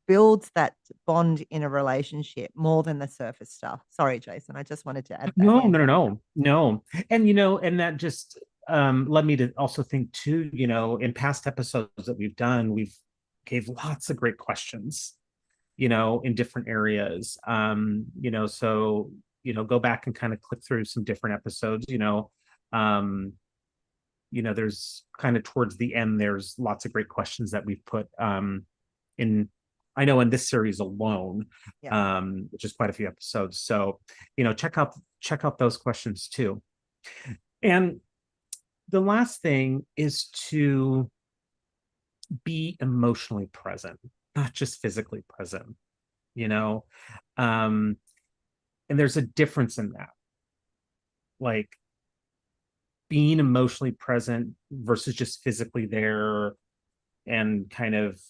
builds that bond in a relationship more than the surface stuff. Sorry, Jason, I just wanted to add that No, in. no, no, no, no. And and that just led me to also think too, in past episodes that we've done, we've gave lots of great questions, in different areas. So go back and kind of click through some different episodes. Um, there's kind of towards the end, there's lots of great questions that we've put in, I know, in this series alone, Yeah. which is quite a few episodes. So, check out those questions too. And the last thing is to be emotionally present, not just physically present, you know. Um, and there's a difference in that. Like, being emotionally present versus just physically there and kind of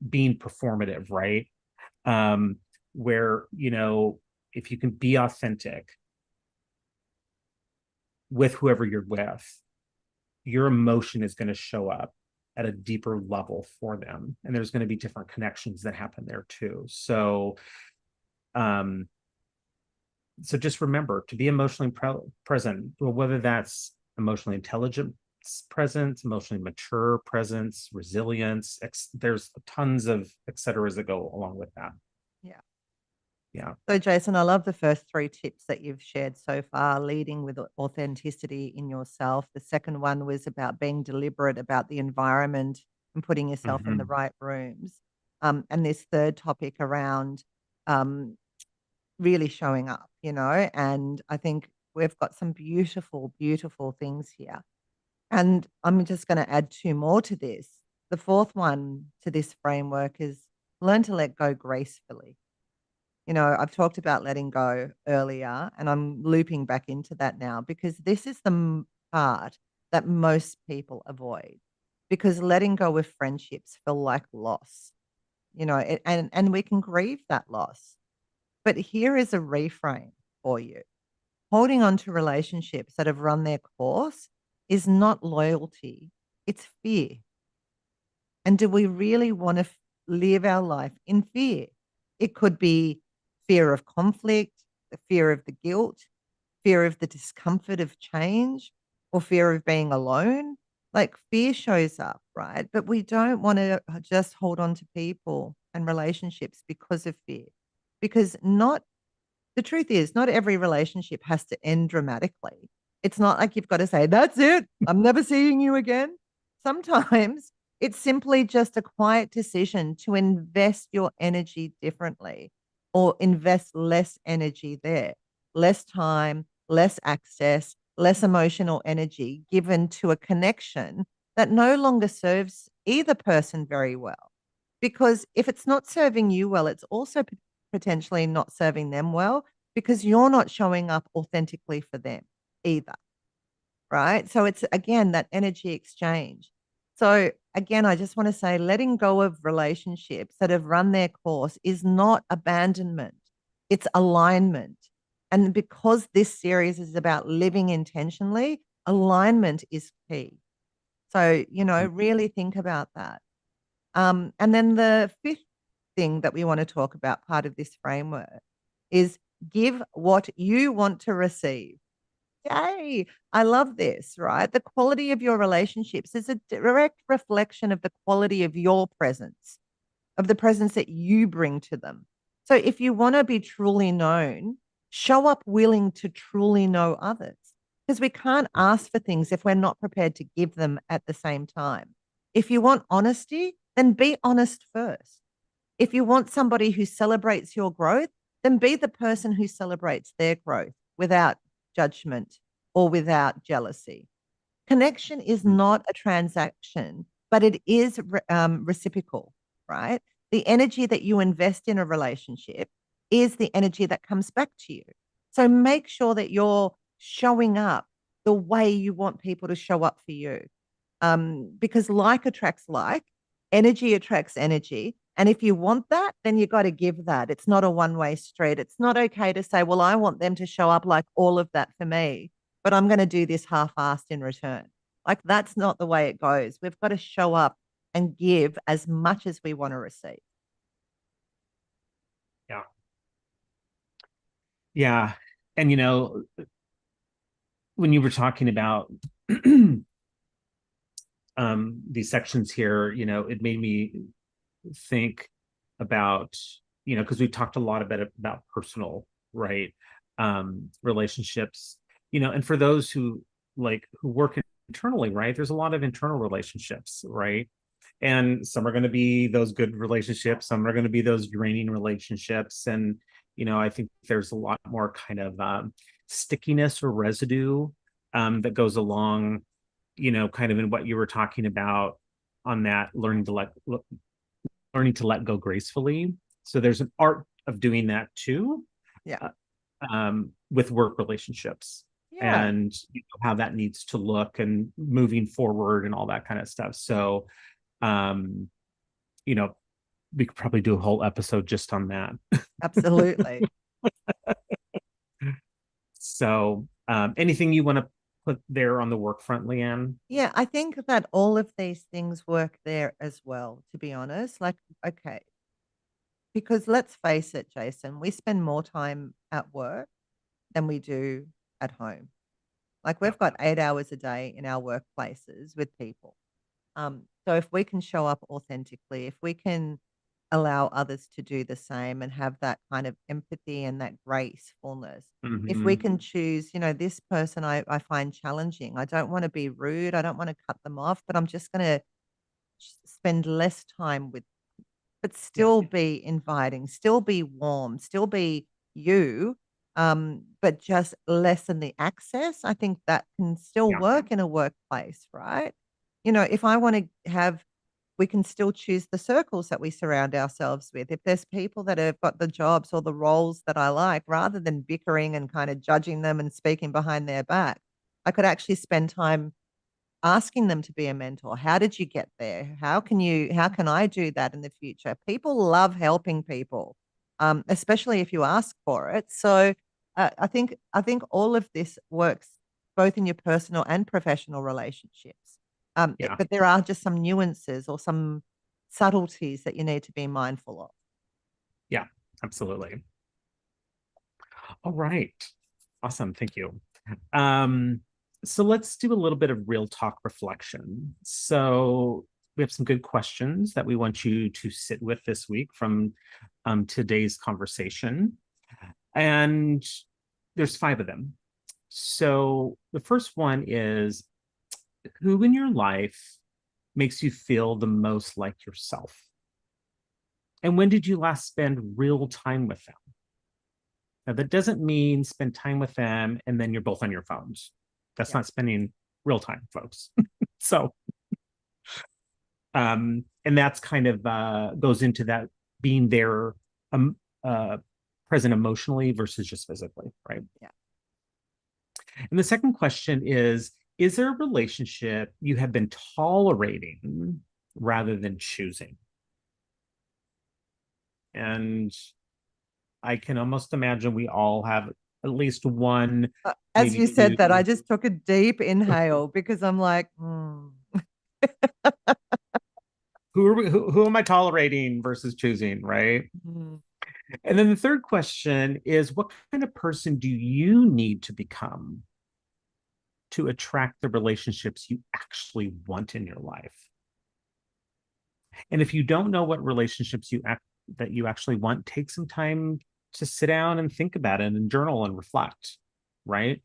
being performative, right? um where, if you can be authentic with whoever you're with, your emotion is going to show up at a deeper level for them, and there's going to be different connections that happen there too. So just remember to be emotionally present, well, whether that's emotionally intelligent presence, emotionally mature presence, resilience, there's tons of et cetera that go along with that. Yeah. Yeah. So, Jason, I love the first three tips that you've shared so far, leading with authenticity in yourself. The second one was about being deliberate about the environment and putting yourself in the Mhm. right rooms. And this third topic around um, really showing up, and I think we've got some beautiful, beautiful things here. And I'm just going to add two more to this. The fourth one to this framework is learn to let go gracefully. I've talked about letting go earlier, and I'm looping back into that now because this is the part that most people avoid because letting go of friendships feel like loss, and we can grieve that loss. But here is a reframe for you. Holding on to relationships that have run their course is not loyalty, it's fear. And do we really want to live our life in fear? It could be fear of conflict, the fear of the guilt, fear of the discomfort of change, or fear of being alone. Like fear shows up, right? But we don't want to just hold on to people and relationships because of fear. Because the truth is, not every relationship has to end dramatically. It's not like you've got to say, that's it, I'm never seeing you again. Sometimes It's simply just a quiet decision to invest your energy differently or invest less energy there, less time, less access, less emotional energy given to a connection that no longer serves either person very well. Because if it's not serving you well, it's also potentially not serving them well because you're not showing up authentically for them either. Right. So it's again that energy exchange. So again, I just want to say letting go of relationships that have run their course is not abandonment, it's alignment. And because this series is about living intentionally, alignment is key. So, really think about that. And then the fifth thing that we want to talk about, part of this framework, is give what you want to receive. Yay. I love this, right? The quality of your relationships is a direct reflection of the quality of your presence, of the presence that you bring to them. So if you want to be truly known, show up willing to truly know others because we can't ask for things if we're not prepared to give them at the same time. If you want honesty, then be honest first. If you want somebody who celebrates your growth, then be the person who celebrates their growth without judgment or without jealousy. Connection is not a transaction, but it is reciprocal, right? The energy that you invest in a relationship is the energy that comes back to you. So make sure that you're showing up the way you want people to show up for you. Because like attracts like, energy attracts energy. And if you want that, then you got to give that. It's not a one-way street. It's not okay to say, well, I want them to show up like all of that for me, but I'm going to do this half-assed in return. Like that's not the way it goes. We've got to show up and give as much as we want to receive. Yeah. Yeah. And when you were talking about these sections here, it made me think about, because we talked a lot about personal, right? Relationships, and for those who work internally, right? There's a lot of internal relationships, right? And some are going to be those good relationships, some are going to be those draining relationships. And, I think there's a lot more kind of stickiness or residue that goes along, kind of in what you were talking about on that learning to let go gracefully. So there's an art of doing that too. Yeah. With work relationships Yeah. and how that needs to look and moving forward and all that kind of stuff. So, we could probably do a whole episode just on that. Absolutely. So, anything you want to put there on the work front, Leanne? Yeah, I think that all of these things work there as well, to be honest. Like, okay, because let's face it, Jason, we spend more time at work than we do at home. Like Yeah. we've got 8 hours a day in our workplaces with people. So if we can show up authentically, if we can allow others to do the same and have that kind of empathy and that gracefulness, if we Mm-hmm. can choose, this person I find challenging, I don't want to be rude, I don't want to cut them off, but I'm just going to spend less time with, but Yeah. still be inviting, still be warm, still be you, but just lessen the access. I think that can still Yeah. work in a workplace, right? If I want to have, we can still choose the circles that we surround ourselves with. If there's people that have got the jobs or the roles that I like, rather than bickering and kind of judging them and speaking behind their back, I could actually spend time asking them to be a mentor. How did you get there? How can I do that in the future? People love helping people, especially if you ask for it. So I think all of this works both in your personal and professional relationships. Yeah. But there are just some nuances or some subtleties that you need to be mindful of. Yeah. Absolutely. All right. Awesome. Thank you. Um, so let's do a little bit of real talk reflection. So we have some good questions that we want you to sit with this week from today's conversation. And there's 5 of them. So the first one is, who in your life makes you feel the most like yourself? And when did you last spend real time with them? Now, that doesn't mean spend time with them and then you're both on your phones. That's Yeah. not spending real time, folks. So, and that's kind of goes into that being there, um, uh, present emotionally versus just physically, right? Yeah. And the second question is there a relationship you have been tolerating rather than choosing? And I can almost imagine we all have at least one, As maybe you said that, I two. just took a deep inhale because I'm like, Who am I tolerating versus choosing, right? mm. And then the third question is, what kind of person do you need to become to attract the relationships you actually want in your life? And if you don't know what relationships that you actually want, take some time to sit down and think about it and journal and reflect, right?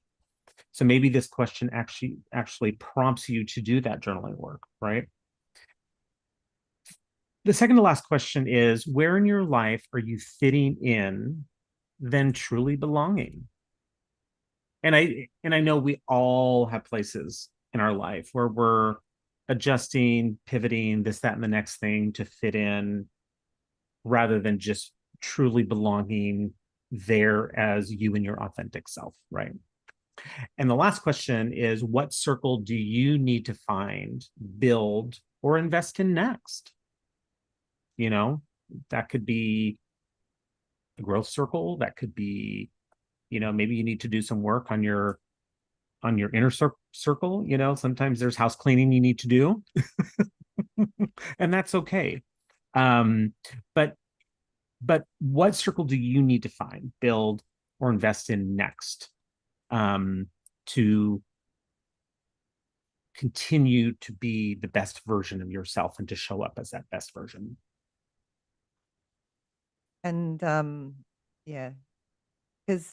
So maybe this question actually prompts you to do that journaling work, right? The second to last question is, where in your life are you fitting in than truly belonging? And I know we all have places in our life where we're adjusting, pivoting, this, that, and the next thing to fit in rather than just truly belonging there as you and your authentic self, right? And the last question is, what circle do you need to find, build, or invest in next? You know, that could be a growth circle. That could be, maybe you need to do some work on your inner circle. Sometimes there's house cleaning you need to do, and that's okay. Um, but what circle do you need to find, build, or invest in next, to continue to be the best version of yourself and to show up as that best version? And yeah, because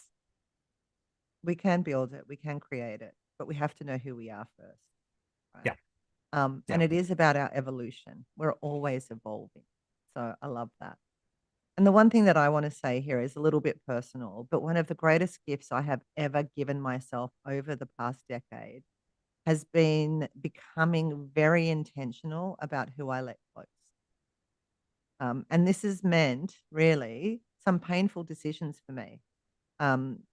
we can build it, we can create it, but we have to know who we are first, right? Yeah, And yeah. it is about our evolution. We're always evolving. So I love that. And the one thing that I want to say here is a little bit personal, but one of the greatest gifts I have ever given myself over the past decade has been becoming very intentional about who I let close. And this has meant really some painful decisions for me.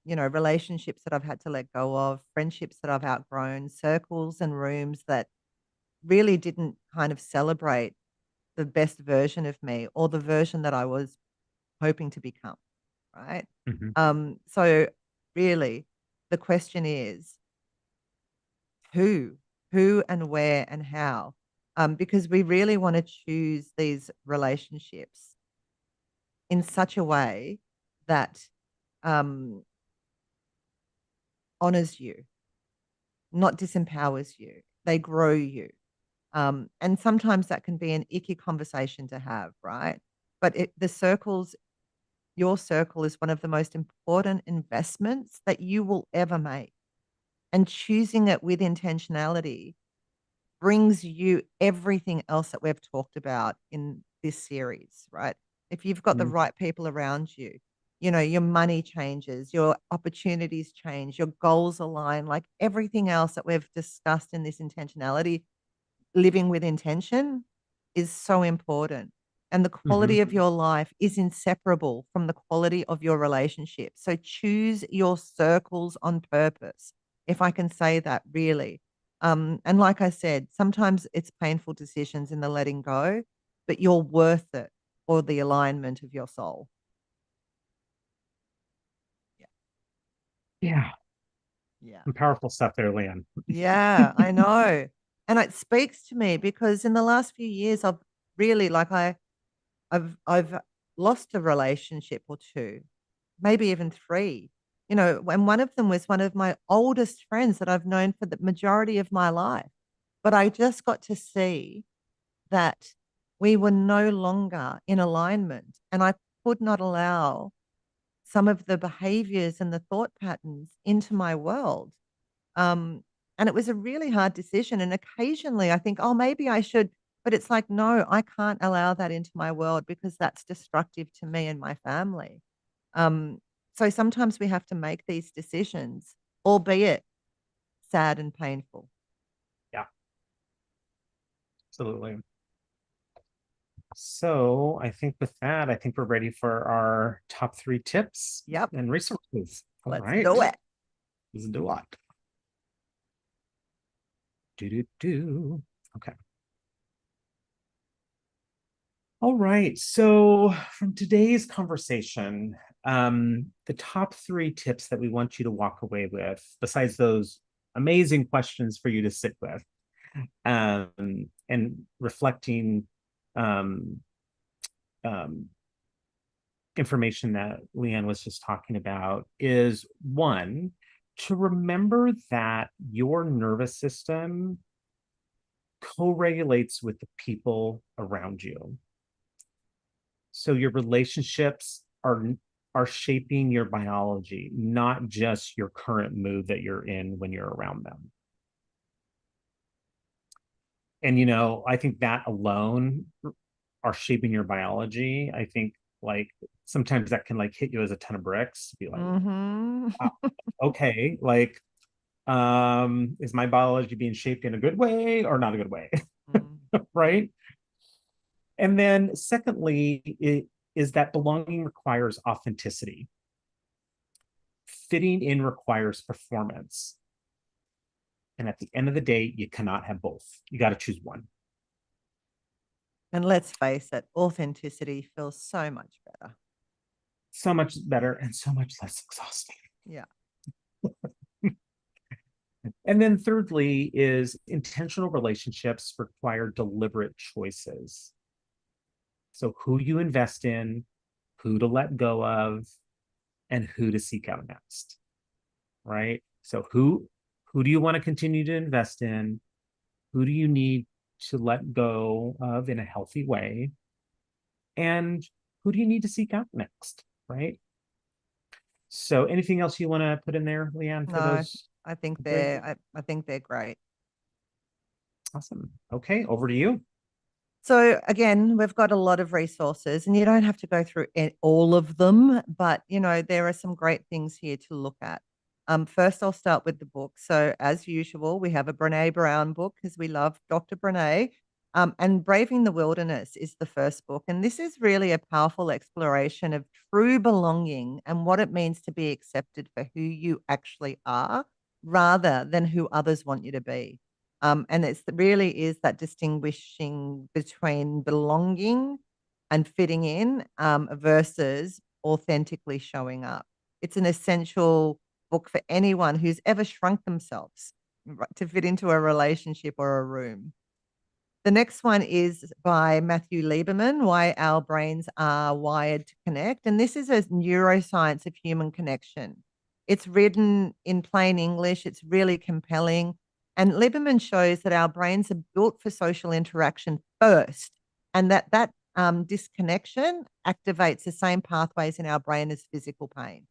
Relationships that I've had to let go of, friendships that I've outgrown, circles and rooms that really didn't kind of celebrate the best version of me or the version that I was hoping to become, right? Mhm. So really the question is who, who and where and how, because we really want to choose these relationships in such a way that um, honors you, not disempowers you. They grow you. And sometimes that can be an icky conversation to have, right? But your circle is one of the most important investments that you will ever make. And choosing it with intentionality brings you everything else that we've talked about in this series, right? If you've got the Mhm. right people around you, your money changes, your opportunities change, your goals align, like everything else that we've discussed in this intentionality, living with intention is so important. And the quality Mhm. of your life is inseparable from the quality of your relationship. So choose your circles on purpose, if I can say that really. And like I said, sometimes it's painful decisions in the letting go, but you're worth it for the alignment of your soul. Yeah. Yeah, Yeah. some powerful stuff there, Leanne. Yeah, I know. And it speaks to me because in the last few years, I've really I've lost a relationship or 2, maybe even 3, and one of them was one of my oldest friends that I've known for the majority of my life. But I just got to see that we were no longer in alignment, and I could not allow some of the behaviors and the thought patterns into my world. Um, And it was a really hard decision. And occasionally I think, oh, maybe I should, but it's like, no, I can't allow that into my world because that's destructive to me and my family. Um, so sometimes we have to make these decisions, albeit sad and painful. Yeah, absolutely. So I think with that, I think we're ready for our top 3 tips Yep. and resources. All Let's right. do it. Let's do it. Do. Okay. All right. So from today's conversation, the top 3 tips that we want you to walk away with, besides those amazing questions for you to sit with, and reflecting um, um, information that Leanne was just talking about, is one, to remember that your nervous system co-regulates with the people around you. So your relationships are shaping your biology, not just your current mood that you're in when you're around them. And I think that alone are shaping your biology. I think like sometimes that can like hit you as a ton of bricks. Be like, Mm-hmm. wow, okay, like is my biology being shaped in a good way or not a good way? Right. And then secondly, it is that belonging requires authenticity. Fitting in requires performance. And at the end of the day, you cannot have both. You got to choose one. And let's face it, authenticity feels so much better. So much better and so much less exhausting. Yeah. And then thirdly is intentional relationships require deliberate choices. So who you invest in, who to let go of, and who to seek out next. Right? So who do you want to continue to invest in? Who do you need to let go of in a healthy way? And who do you need to seek out next? Right? So anything else you want to put in there, Leanne, for No, those I think three? I think they're great. Awesome. Okay, over to you. So again, we've got a lot of resources and you don't have to go through all of them, but there are some great things here to look at. First, I'll start with the book. So as usual, we have a Brene Brown book because we love Dr. Brene. And Braving the Wilderness is the first book. And this is really a powerful exploration of true belonging and what it means to be accepted for who you actually are rather than who others want you to be. And it's really is that distinguishing between belonging and fitting in versus authentically showing up. It's an essential book for anyone who's ever shrunk themselves to fit into a relationship or a room. The next one is by Matthew Lieberman, Why Our Brains Are Wired to Connect. And this is a neuroscience of human connection. It's written in plain English, it's really compelling. And Lieberman shows that our brains are built for social interaction first, and that disconnection activates the same pathways in our brain as physical pain.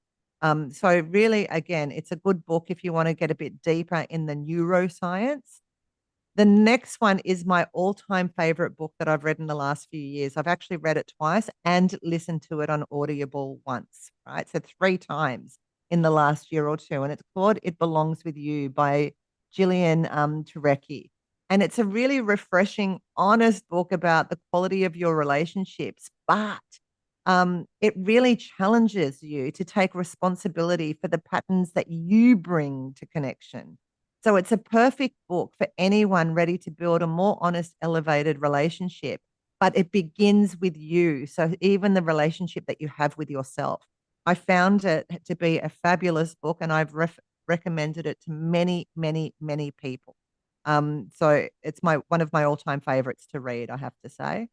So, really, again, it's a good book if you want to get a bit deeper in the neuroscience. The next one is my all-time favorite book that I've read in the last few years. I've actually read it twice and listened to it on Audible once, right? So 3 times in the last year or 2, and it's called It Belongs With You by Gillian, Turecki. And it's a really refreshing, honest book about the quality of your relationships, but, it really challenges you to take responsibility for the patterns that you bring to connection. So it's a perfect book for anyone ready to build a more honest, elevated relationship, but it begins with you. So even the relationship that you have with yourself. I found it to be a fabulous book and I've recommended it to many, many, many people. So it's one of my all-time favorites to read, I have to say.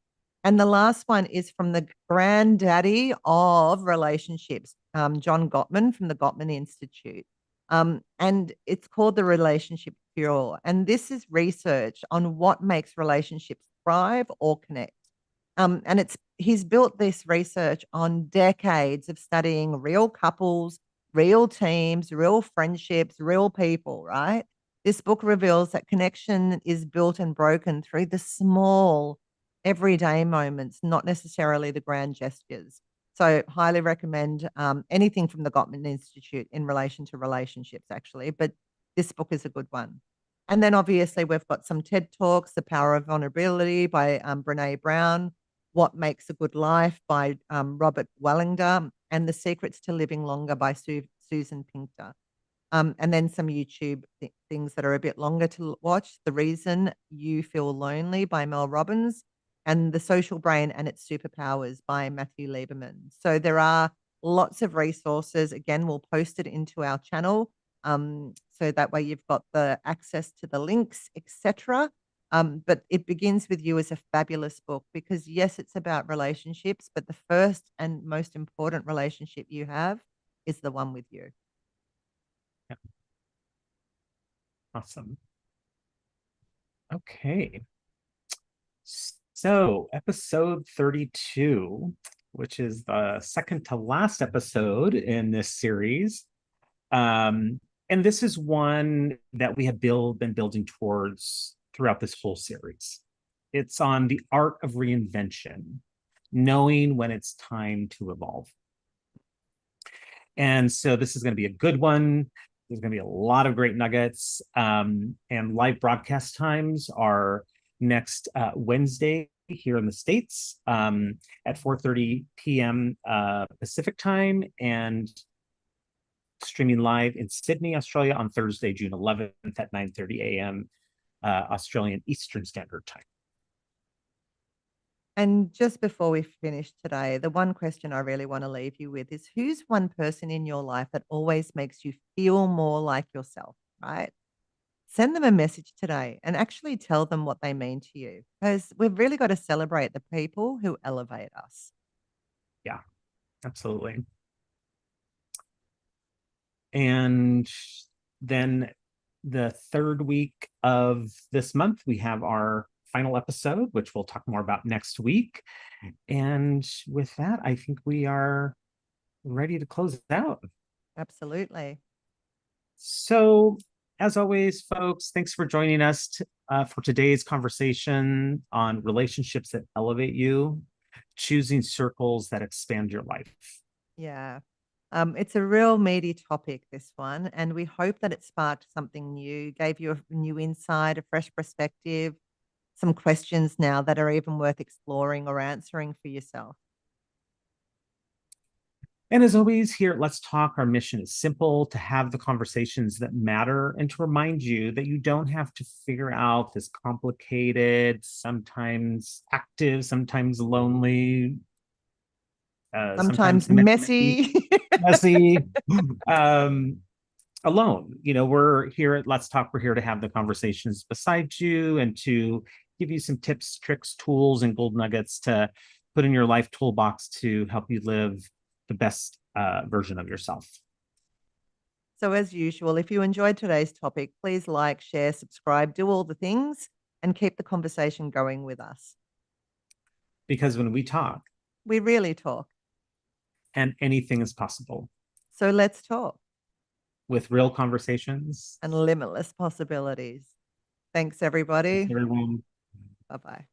And the last one is from the granddaddy of relationships, John Gottman from the Gottman Institute. And it's called The Relationship Cure. And this is research on what makes relationships thrive or connect. And he's built this research on decades of studying real couples, real teams, real friendships, real people, right? This book reveals that connection is built and broken through the small, everyday moments, not necessarily the grand gestures. So, highly recommend anything from the Gottman Institute in relation to relationships, actually. But this book is a good one. And then obviously, we've got some TED Talks, The Power of Vulnerability by Brene Brown, What Makes a Good Life by Robert Wallinger, and The Secrets to Living Longer by Susan Pinkter. And then some YouTube things that are a bit longer to watch. The Reason You Feel Lonely by Mel Robbins, and The Social Brain and Its Superpowers by Matthew Lieberman. So there are lots of resources. Again, we'll post it into our channel. So that way you've got the access to the links, etc. But it begins with you as a fabulous book because yes, it's about relationships, but the first and most important relationship you have is the one with you. Yeah. Awesome. Okay. So, episode 32, which is the second to last episode in this series. And this is one that we have been building towards throughout this whole series. It's on the art of reinvention, knowing when it's time to evolve. And so this is going to be a good one. There's going to be a lot of great nuggets. And live broadcast times are next Wednesday here in the States at 4:30 p.m. Pacific time, and streaming live in Sydney, Australia on Thursday, June 11th at 9:30 a.m. Australian Eastern Standard Time. And just before we finish today, the one question I really want to leave you with is who's one person in your life that always makes you feel more like yourself, right? Send them a message today and actually tell them what they mean to you because we've really got to celebrate the people who elevate us. Yeah, absolutely. And then the third week of this month, we have our final episode, which we'll talk more about next week. And with that, I think we are ready to close it out. Absolutely. So, as always, folks, thanks for joining us for today's conversation on relationships that elevate you, choosing circles that expand your life. Yeah. It's a real meaty topic, this one, and we hope that it sparked something new, gave you a new insight, a fresh perspective, some questions now that are even worth exploring or answering for yourself. And as always, here at Let's Talk, our mission is simple: to have the conversations that matter and to remind you that you don't have to figure out this complicated, sometimes active, sometimes lonely, Sometimes messy, messy. messy alone. You know, we're here at Let's Talk. We're here to have the conversations beside you and to give you some tips, tricks, tools, and gold nuggets to put in your life toolbox to help you live the best version of yourself. So, as usual, if you enjoyed today's topic, please like, share, subscribe, do all the things, and keep the conversation going with us. Because when we talk, We really talk. and anything is possible So, let's talk with real conversations. and limitless possibilities. Thanks, everybody. Everyone. Bye bye.